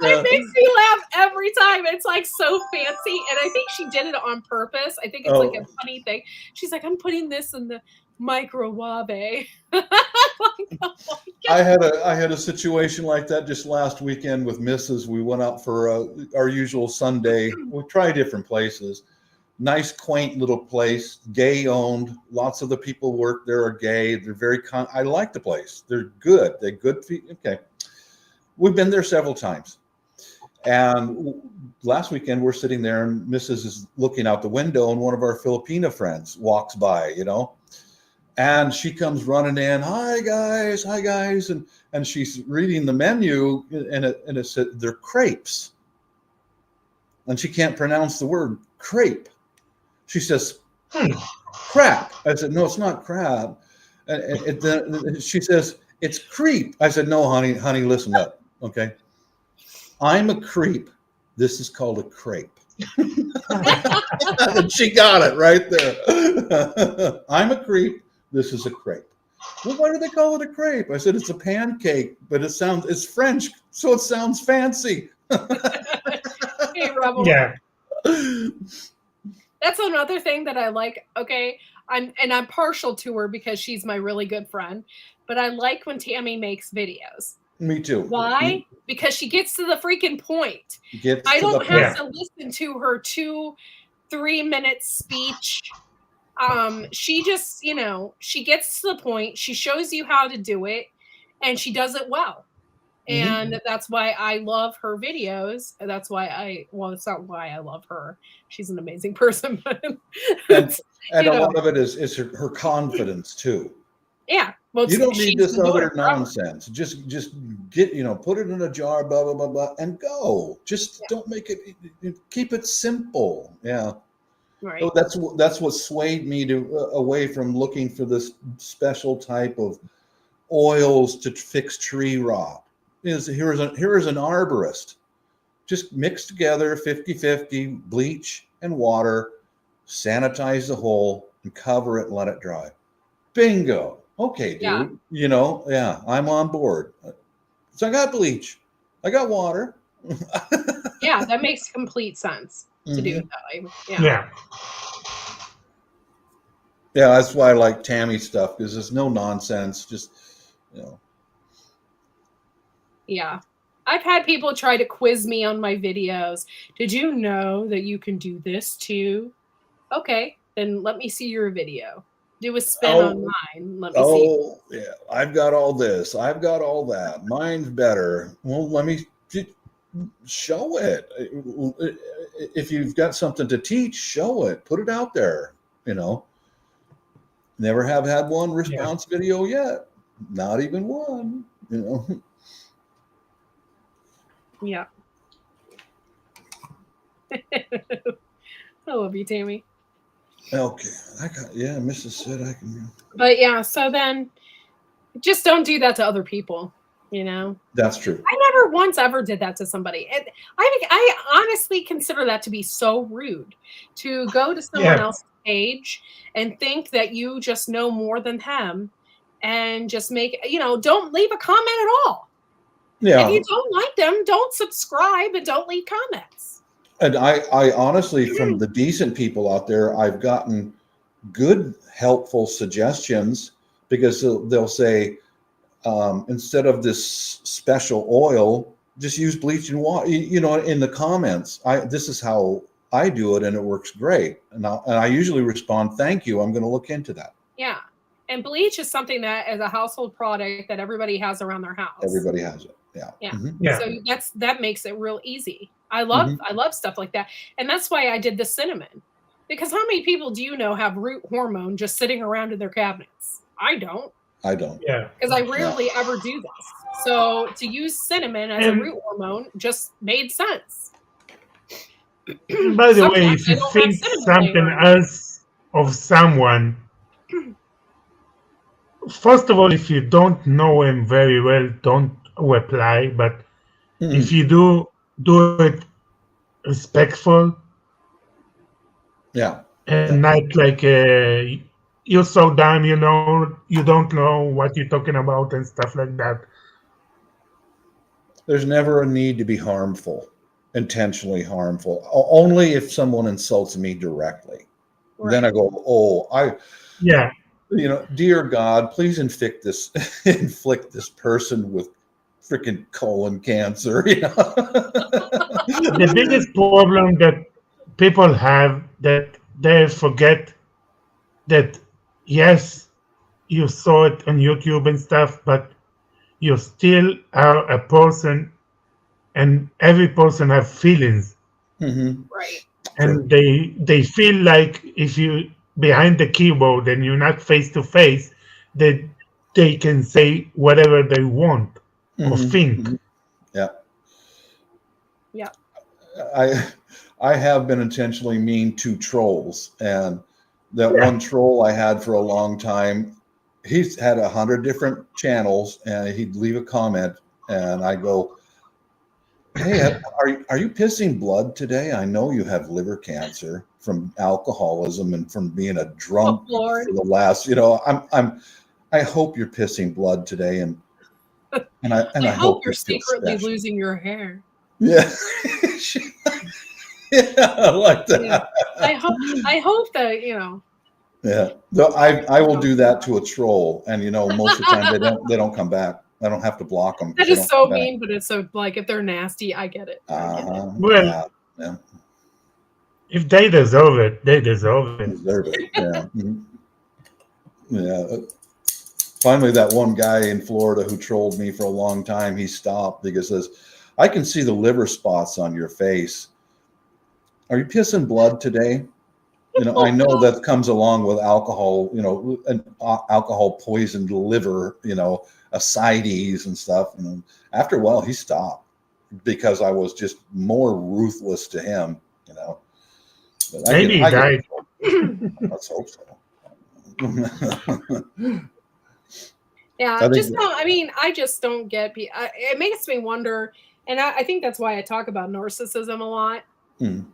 It makes me laugh every time. It's like so fancy. And I think she did it on purpose. I think it's like a funny thing. She's like, I'm putting this in the microwave. I had a situation like that just last weekend with Mrs. We went out for our usual Sunday. We try different places. Nice, quaint little place, gay owned. Lots of the people work there are gay. They're very I like the place. They're good. They're good. Okay, we've been there several times, And last weekend we're sitting there and Mrs. is looking out the window and one of our Filipino friends walks by, you know, and she comes running in, hi guys, and she's reading the menu and it said they're crepes. And she can't pronounce the word crepe. She says, crap. I said, no, it's not crab. And then she says, it's creep. I said, no, honey, listen up, okay? I'm a creep. This is called a crepe. And she got it right there. I'm a creep. This is a crepe. Well, why do they call it a crepe? I said, it's a pancake, but it's French, so it sounds fancy. Hey, Rebel. Yeah. That's another thing that I like. Okay, I'm partial to her because she's my really good friend, but I like when Tammy makes videos. Me too. Why? Because she gets to the freaking point. Gets I to don't the have point. to listen to her 2-3 minute speech. She just, you know, she gets to the point. She shows you how to do it, and she does it well. And that's why I love her videos. That's why it's not why I love her. She's an amazing person. But and a lot of it is her confidence too. Yeah. Well, you don't need this other nonsense. Just get, you know, put it in a jar, blah, blah, blah, blah, and go. Just don't make it, keep it simple. Yeah. Right. So that's what swayed me away from looking for this special type of oils to fix tree rot. Here is an arborist. Just mix together 50-50 bleach and water, sanitize the hole, and cover it and let it dry. Bingo. Okay, dude. Yeah. You know, yeah, I'm on board. So I got bleach. I got water. Yeah, that makes complete sense to do it that way. Yeah. Yeah, that's why I like Tammy stuff, because there's no nonsense. Just, you know. Yeah. I've had people try to quiz me on my videos. Did you know that you can do this too? Okay, then let me see your video. Do a spin on mine. Let me see. Oh, yeah. I've got all this. I've got all that. Mine's better. Well, let me show it. If you've got something to teach, show it. Put it out there, you know. Never have had one response video yet. Not even one, you know. Yeah. I love you, Tammy. Okay. Mrs. said I can. But yeah, so then just don't do that to other people, you know? That's true. I never once ever did that to somebody. I honestly consider that to be so rude, to go to someone else's page and think that you just know more than them and just make, you know, don't leave a comment at all. Yeah. If you don't like them, don't subscribe and don't leave comments. And I honestly, from the decent people out there, I've gotten good, helpful suggestions, because they'll say, instead of this special oil, just use bleach and water, you know, in the comments. This is how I do it, and it works great. And I usually respond, thank you, I'm going to look into that. Yeah. And bleach is something that is a household product that everybody has around their house. Everybody has it. Yeah. Yeah. Mm-hmm. Yeah. So that makes it real easy. I love stuff like that. And that's why I did the cinnamon. Because how many people do you know have root hormone just sitting around in their cabinets? I don't. Yeah. Because I rarely ever do this. So to use cinnamon as a root hormone just made sense. By the way, if you think something else of someone, first of all, if you don't know him very well, don't reply. But if you do it respectful, and not like you're so dumb, you know, you don't know what you're talking about and stuff like that. There's never a need to be harmful, intentionally harmful. Only if someone insults me directly. Right. Then I go, you know, dear God, please inflict this person with freaking colon cancer. You know? The biggest problem that people have, that they forget that, yes, you saw it on YouTube and stuff, but you still are a person and every person have feelings, Mm-hmm. Right. and they feel like if you behind the keyboard and you're not face to face, that they can say whatever they want or Mm-hmm. think. Mm-hmm. Yeah. Yeah. I have been intentionally mean to trolls, and that Yeah. one troll I had for a long time, he's had 100 different channels, and he'd leave a comment, and I go, "Hey, are you pissing blood today? I know you have liver cancer from alcoholism and from being a drunk Oh, Lord. for the last, I hope you're pissing blood today, and I I hope hope you're you feel secretly special." losing your hair. Yeah. Yeah, I like Yeah. that. I hope that, Yeah. Though I will do that to a troll, and most of the time they don't come back. I don't have to block them because that they is don't so come back. mean, but it's so like if they're nasty, I get it. I get it. Well, Yeah. Yeah. if they deserve it, they deserve it. Deserve it. Yeah. Mhm. Yeah. Finally, that one guy in Florida who trolled me for a long time, he stopped because he says, "I can see the liver spots on your face. Are you pissing blood today?" I know that comes along with alcohol, and alcohol poisoned liver, ascites and stuff. And after a while, he stopped because I was just more ruthless to him, But Maybe he I get, died. let's hope so. Yeah, I think, just no. I mean, I just don't get. It makes me wonder, and I think that's why I talk about narcissism a lot mm,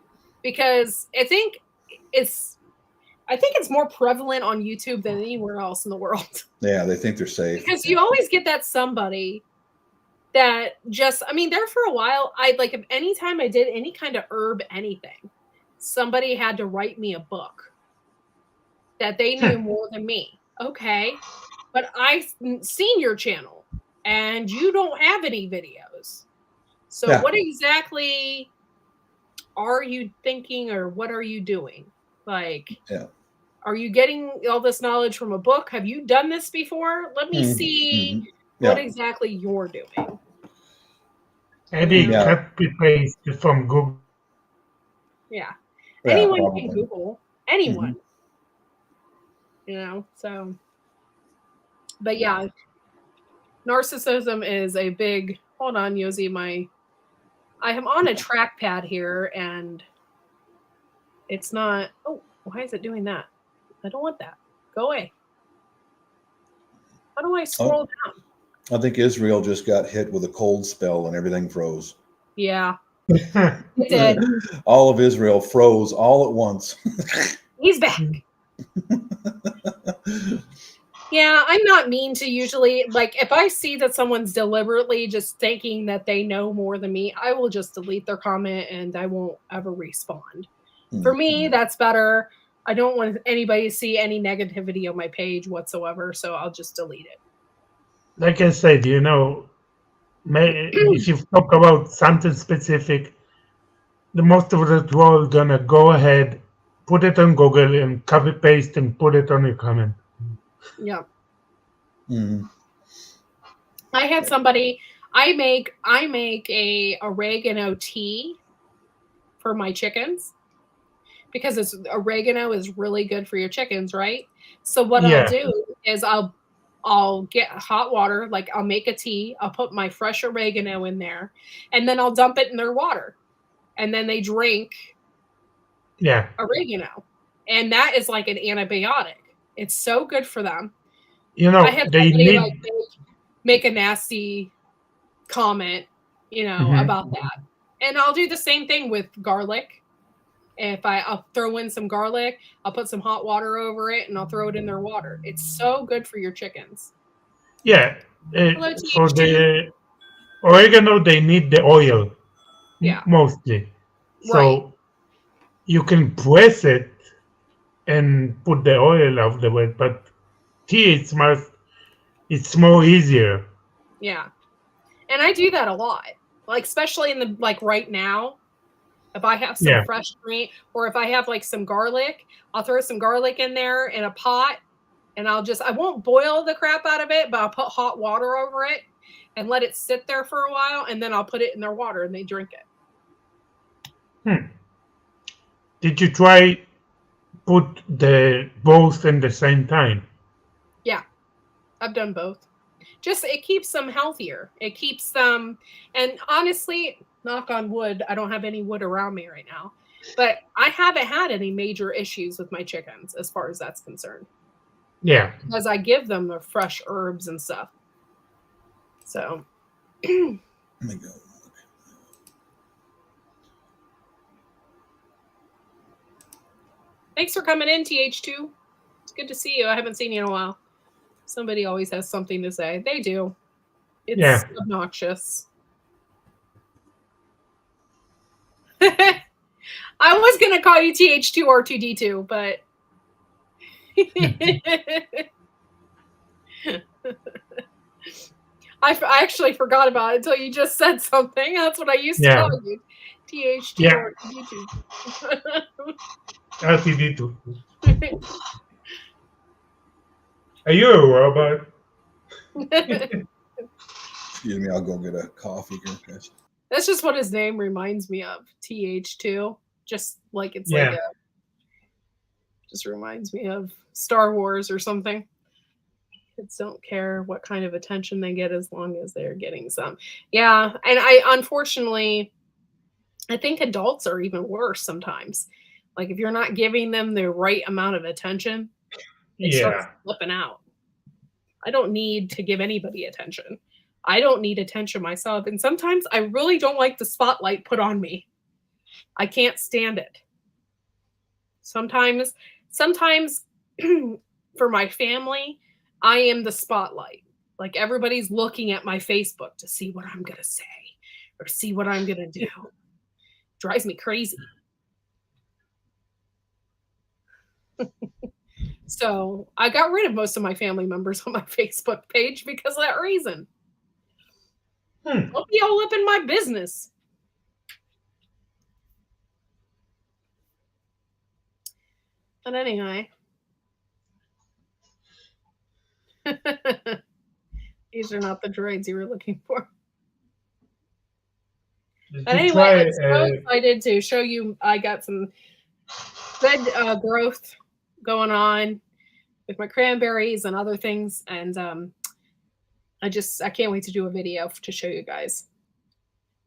because it's. I think it's more prevalent on YouTube than anywhere else in the world yeah, they think they're safe. because Yeah. you always get that somebody that just. I mean, there for a while, I like if anytime I did any kind of herb anything, somebody had to write me a book that they knew more than me. Okay, but I've seen your channel and you don't have any videos. So Yeah. what exactly are you thinking or what are you doing? Like, Yeah. are you getting all this knowledge from a book? Have you done this before? Let me Mhm, see mhm. what Yeah. exactly you're doing. Maybe You know? Yeah. copy paste from Google. Yeah. Yeah. Anyone can Probably. Google. Anyone. Mhm. So but yeah, narcissism is a big hold on, Yosi, I am on a trackpad here and it's not. Oh, why is it doing that? I don't want that. Go away. How do I Oh, scroll down? I think Israel just got hit with a cold spell and everything froze. Yeah, it did. All of Israel froze all at once. He's back. Yeah, I'm not mean to usually like if I see that someone's deliberately just thinking that they know more than me, I will just delete their comment and I won't ever respond. For me, that's better. I don't want anybody to see any negativity on my page whatsoever, so I'll just delete it. Like I said, if you talk about something specific, the most of the world gonna go ahead, put it on Google and copy paste and put it on your comment. Yeah. Mm. I had somebody I make a oregano tea for my chickens because oregano is really good for your chickens, right? So what I'll Yeah, do is I'll get hot water, like I'll make a tea, I'll put my fresh oregano in there, and then I'll dump it in their water. And then they drink yeah. oregano. And that is like an antibiotic. It's so good for them. I had They somebody like need. make a nasty comment, Mhm. about that. And I'll do the same thing with garlic. If I'll throw in some garlic, I'll put some hot water over it and I'll throw it in their water. It's so good for your chickens. Yeah, Hello, for TH2. the oregano, they need the oil Yeah, mostly. right. So you can press it and put the oil of the way, but tea it's more easier. Yeah. And I do that a lot. Like especially in the like right now, if I have some Yeah, fresh green or if I have like some garlic, I'll throw some garlic in there in a pot and I won't boil the crap out of it, but I'll put hot water over it. and let it sit there for a while, and then I'll put it in their water and they drink it. Did you try put the both in the same time? Yeah, I've done both. Just it keeps them healthier. It keeps them, and honestly, knock on wood, I don't have any wood around me right now, but I haven't had any major issues with my chickens as far as that's concerned. Yeah. Because I give them the fresh herbs and stuff. So Let me go. Thanks for coming in, TH2. It's good to see you. I haven't seen you in a while. Somebody always has something to say. They do. It's obnoxious. I was going to call you TH2 or 2D2, but I actually forgot about it until you just said something. That's what I used to call you. TH2 or 2D2. R2D2. Are you a robot? Excuse me, I'll go get a coffee here, guys. That's just what his name reminds me of. TH2. Just like it's like just reminds me of Star Wars or something. Kids don't care what kind of attention they get as long as they're getting some. Yeah, and unfortunately, I think adults are even worse sometimes. Like if you're not giving them the right amount of attention, it starts flipping out. I don't need to give anybody attention. I don't need attention myself. And sometimes I really don't like the spotlight put on me. I can't stand it. Sometimes for my family, I am the spotlight. Like everybody's looking at my Facebook to see what I'm going to say or see what I'm going to do. Drives me crazy. So I got rid of most of my family members on my Facebook page because of that reason. Don't be all up in my business. But anyway. These are not the droids you were looking for. But anyway, I'm so excited to show you. I got some good growth going on with my cranberries and other things. And I can't wait to do a video to show you guys.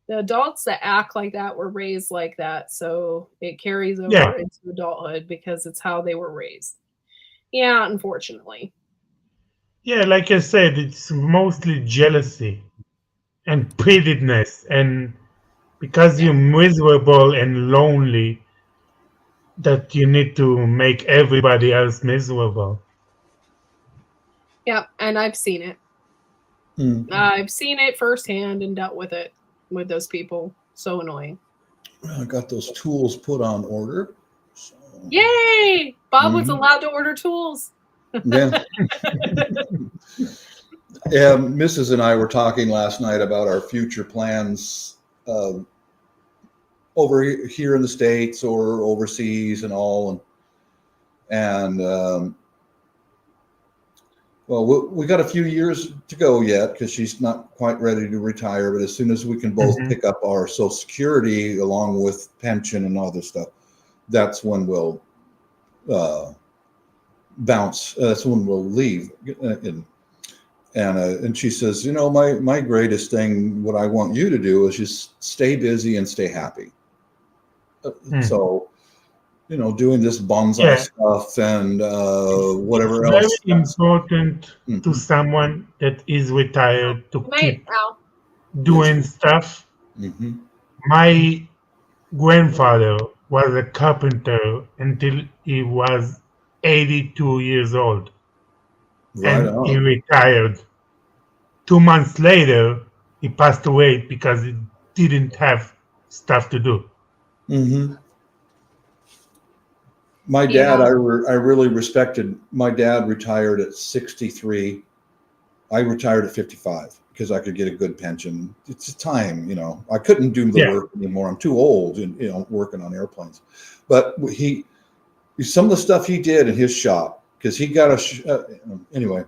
The adults that act like that were raised like that. So it carries over into adulthood because it's how they were raised. Yeah, unfortunately. Yeah, like I said, it's mostly jealousy and pettiness. And because you're miserable and lonely, that you need to make everybody else miserable. Yeah, and I've seen it. I've seen it firsthand and dealt with it with those people. So annoying. I got those tools put on order. So. Yay! Bob was allowed to order tools. Yeah. Mrs. and I were talking last night about our future plans over here in the States or overseas and all. And well, we got a few years to go yet because she's not quite ready to retire. But as soon as we can both pick up our Social Security along with pension and other stuff, that's when we'll bounce. That's when we'll leave. And she says, you know, my greatest thing, what I want you to do is just stay busy and stay happy. So, you know, doing this bonsai stuff and whatever else. It's very important to someone that is retired to keep doing stuff. My grandfather was a carpenter until he was 82 years old. And he retired. 2 months later, he passed away because he didn't have stuff to do. My dad, I really respected. My dad retired at 63. I retired at 55 because I could get a good pension. It's time, you know. I couldn't do the work anymore. I'm too old, and you know, working on airplanes. But some of the stuff he did in his shop, because he got anyway.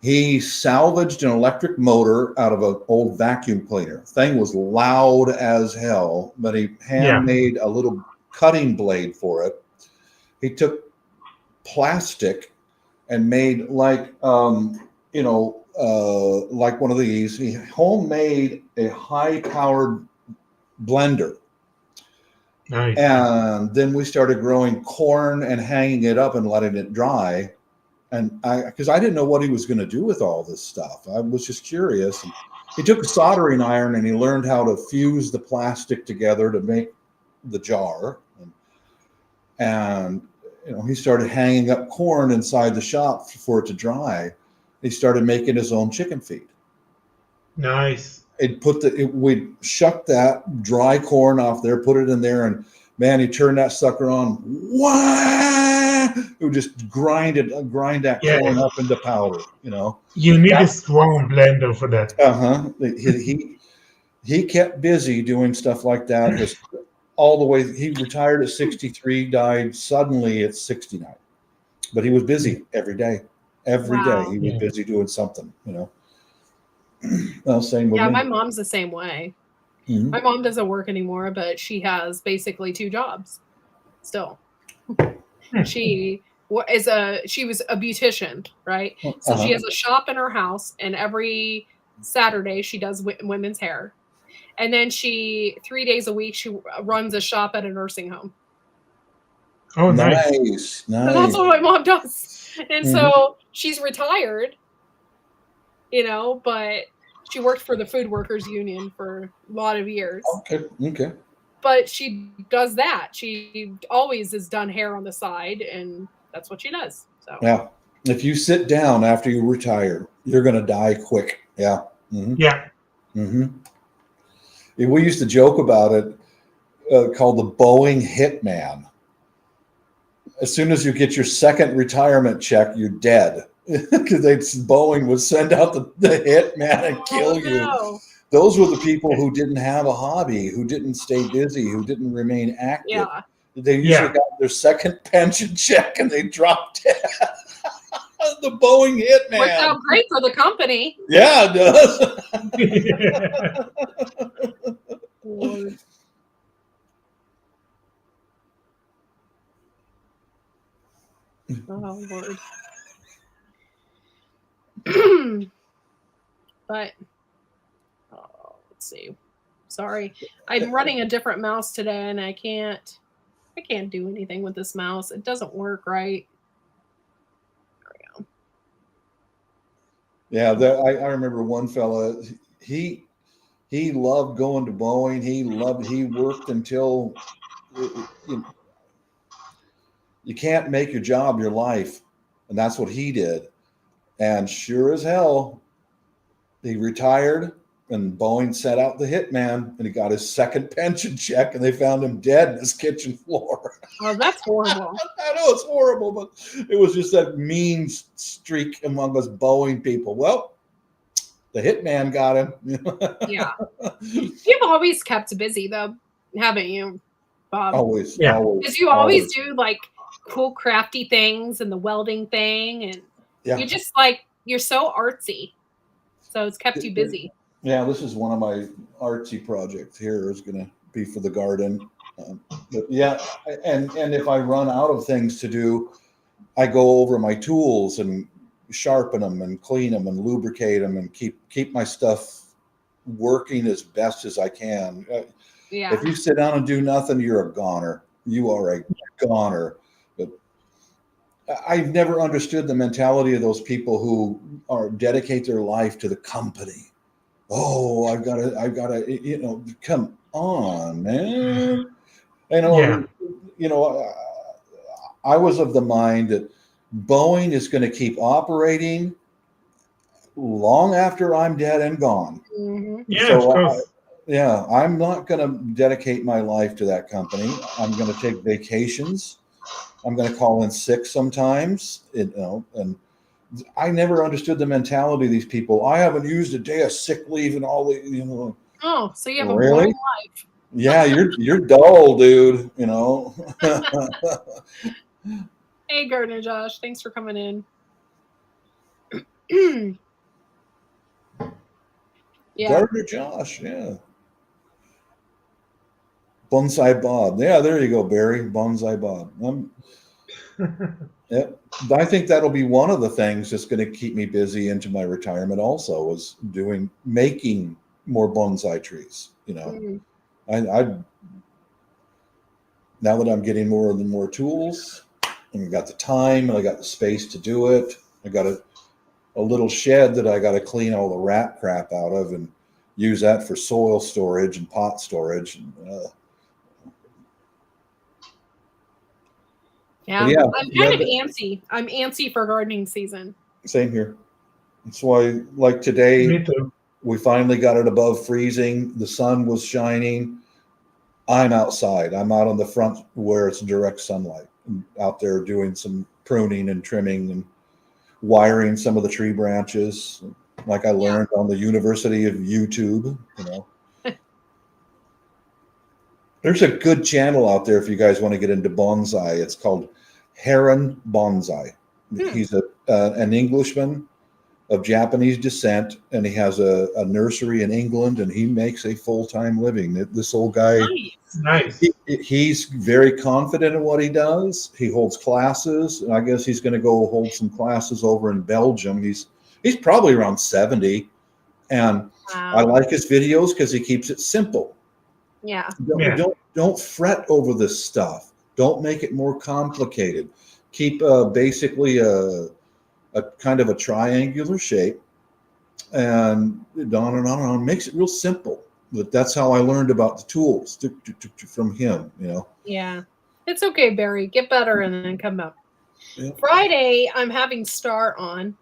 He salvaged an electric motor out of an old vacuum cleaner. Thing was loud as hell, but he handmade a little cutting blade for it. He took plastic and made like like one of these. He homemade a high-powered blender. Nice. And then we started growing corn and hanging it up and letting it dry. And because I didn't know what he was going to do with all this stuff. I was just curious. And he took a soldering iron and he learned how to fuse the plastic together to make the jar. And he started hanging up corn inside the shop for it to dry. He started making his own chicken feed. Nice. We'd shuck that dry corn off there, put it in there, and man, he turned that sucker on. Wah! It would just grind that corn up into powder. You need a strong blender for that. He kept busy doing stuff like that. All the way, he retired at 63, died suddenly at 69. But he was busy every day. Every day he was busy doing something, Well, same with me. My mom's the same way. Mm-hmm. My mom doesn't work anymore, but she has basically 2 jobs still. She was a beautician, right? So she has a shop in her house, and every Saturday she does women's hair. And then 3 days a week, she runs a shop at a nursing home. Oh, nice. So that's what my mom does. And so she's retired, but she worked for the Food Workers Union for a lot of years. Okay. But she does that. She always has done hair on the side, and that's what she does. So yeah. If you sit down after you retire, you're going to die quick. Yeah. Mm-hmm. Yeah. Mm-hmm. We used to joke about it, called the Boeing Hitman. As soon as you get your second retirement check, you're dead. Because Boeing would send out the hitman and kill you. Those were the people who didn't have a hobby, who didn't stay busy, who didn't remain active. Yeah. They usually got their second pension check and they dropped dead. The Boeing Hitman. Worked out great for the company. Yeah, it does. Lord. Oh, Lord. But let's see. Sorry, I'm running a different mouse today, and I can't do anything with this mouse. It doesn't work right. There we go. Yeah, I remember one fella. He loved going to Boeing. He worked until you can't make your job your life, and that's what he did. And sure as hell, he retired, and Boeing set out the hitman, and he got his second pension check, and they found him dead in his kitchen floor. Oh, that's horrible. I know it's horrible, but it was just that mean streak among us Boeing people. Well, the hitman got him. Yeah. You've always kept busy, though, haven't you, Bob? Always. Because you always do, like, cool, crafty things and the welding thing, and you're just you're so artsy, so it's kept you busy. Yeah, this is one of my artsy projects here is going to be for the garden. But yeah, and if I run out of things to do, I go over my tools and sharpen them and clean them and lubricate them and keep my stuff working as best as I can. Yeah. If you sit down and do nothing, you're a goner. You are a goner. I've never understood the mentality of those people who dedicate their life to the company. Oh, I've got to, come on, man. I was of the mind that Boeing is going to keep operating long after I'm dead and gone. Mm-hmm. Yeah, so of course. I'm not going to dedicate my life to that company. I'm going to take vacations. I'm going to call in sick sometimes, and I never understood the mentality of these people. I haven't used a day of sick leave and all the, Oh, so you have really? a boring life. Yeah, you're dull, dude. Hey, Gardner Josh, thanks for coming in. Yeah. Gardner Josh, yeah. Bonsai Bob. Yeah, there you go, Barry. Bonsai Bob. Yeah. I think that'll be one of the things that's going to keep me busy into my retirement also is making more bonsai trees. Mm. I now that I'm getting more and more tools and I got the time and I got the space to do it, I got a little shed that I got to clean all the rat crap out of and use that for soil storage and pot storage. And, Yeah. yeah, I'm kind of antsy. I'm antsy for gardening season. Same here. That's why, like today, Me too. we finally got it above freezing. The sun was shining. I'm outside. I'm out on the front where it's direct sunlight. I'm out there doing some pruning and trimming and wiring some of the tree branches, like I learned on the University of YouTube. There's a good channel out there if you guys want to get into bonsai. It's called Heron Bonsai. He's an Englishman of Japanese descent, and he has a nursery in England, and he makes a full-time living. This old guy, Nice. he's very confident in what he does. He holds classes, and I guess he's going to go hold some classes over in Belgium. He's probably around 70, and I like his videos because he keeps it simple. Yeah. Don't fret over this stuff. Don't make it more complicated. Keep basically a kind of a triangular shape, and on and on and on. Makes it real simple. But that's how I learned about the tools from him. Yeah. It's okay, Barry. Get better and then come up. Yeah. Friday, I'm having Star on.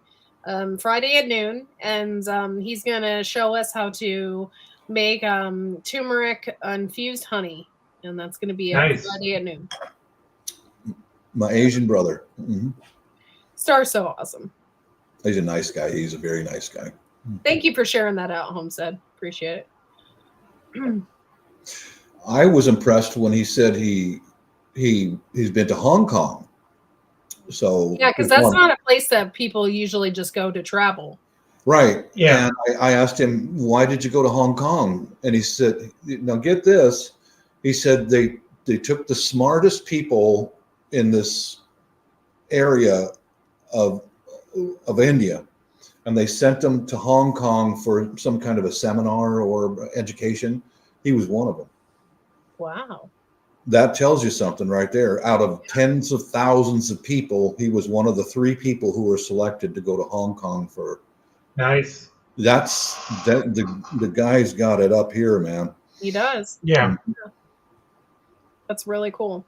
Friday at noon, and he's gonna show us how to make turmeric infused honey, and that's gonna be Friday at noon. My Asian brother. Mm-hmm. Star's so awesome. He's a nice guy. He's a very nice guy. Thank you for sharing that out, Homestead. Appreciate it. I was impressed when he said he's been to Hong Kong. So yeah, because that's not a place that people usually just go to travel. Right. Yeah. And I asked him, why did you go to Hong Kong? And he said, now get this. He said they took the smartest people in this area of India, and they sent them to Hong Kong for some kind of a seminar or education. He was one of them. Wow. That tells you something right there. Out of tens of thousands of people, he was one of the 3 people who were selected to go to Hong Kong for. Nice. The guy's got it up here, man. He does. Yeah. That's really cool.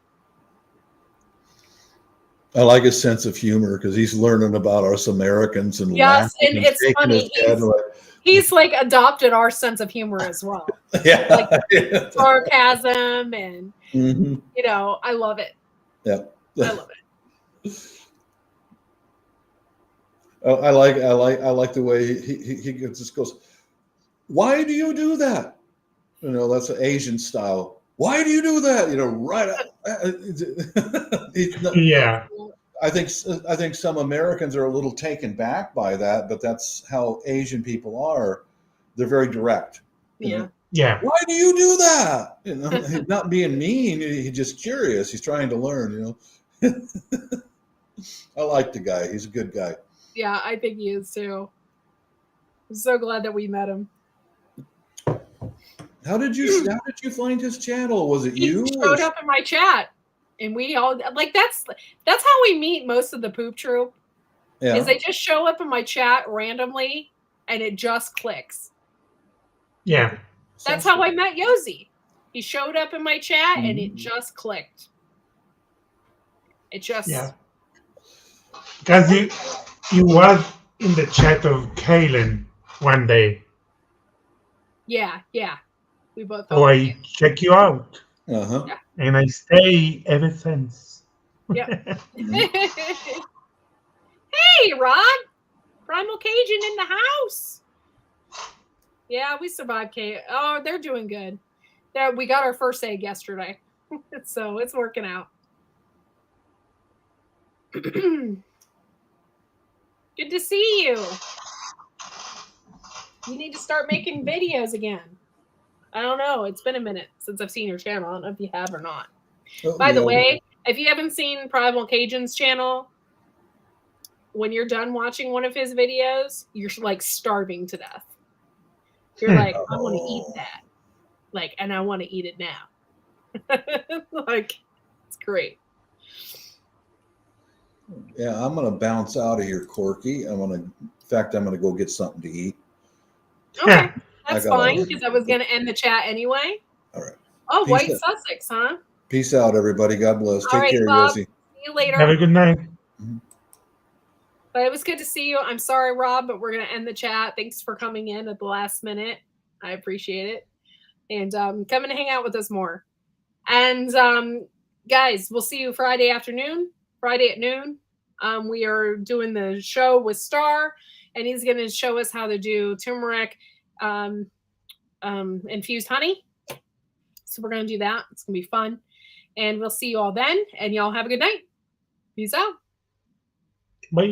I like his sense of humor because he's learning about us Americans and yes, and it's funny. He's like adopted our sense of humor as well. Yeah, like sarcasm and I love it. Yeah, I love it. I like the way he just goes. Why do you do that? That's an Asian style. Why do you do that? Right. Yeah. I think some Americans are a little taken back by that, but that's how Asian people are. They're very direct. Yeah. Yeah. Why do you do that? He's not being mean. He's just curious. He's trying to learn. I like the guy. He's a good guy. Yeah, I think he is too. I'm so glad that we met him. How did you find his channel? Was it you? He showed up in my chat, and we all that's how we meet most of the Poop Troop. Yeah. Is they just show up in my chat randomly, and it just clicks. Yeah. That's how I met Yosi. He showed up in my chat, and it just clicked. It just because you was in the chat of Kaylin one day. Yeah. We both. So I check you out. Uh-huh. Yeah. And I stay ever since. Yeah. Hey, Rod. Primal Cajun in the house. Yeah, we survived. Oh, they're doing good. We got our first egg yesterday, so it's working out. Good Good to see you. You need to start making videos again. I don't know. It's been a minute since I've seen your channel. I don't know if you have or not. Oh, By the yeah. way, if you haven't seen Primal Cajun's channel, when you're done watching one of his videos, you're like starving to death. You're like, I want to eat that. Like, and I want to eat it now. Like, it's great. Yeah, I'm gonna bounce out of here, Corky. In fact, I'm gonna go get something to eat. Okay, that's gotta fine learn. because I was gonna end the chat anyway. All right. Oh, Peace White out. Sussex, huh? Peace out, everybody. God bless. All Take right, care, Bob. Yossi. See you later. Have a good night. But it was good to see you. I'm sorry, Rob, but we're going to end the chat. Thanks for coming in at the last minute. I appreciate it. And come and hang out with us more. And guys, we'll see you Friday afternoon, Friday at noon. We are doing the show with Star, and he's going to show us how to do turmeric infused honey. So we're going to do that. It's going to be fun. And we'll see you all then. And y'all have a good night. Peace out. Bye.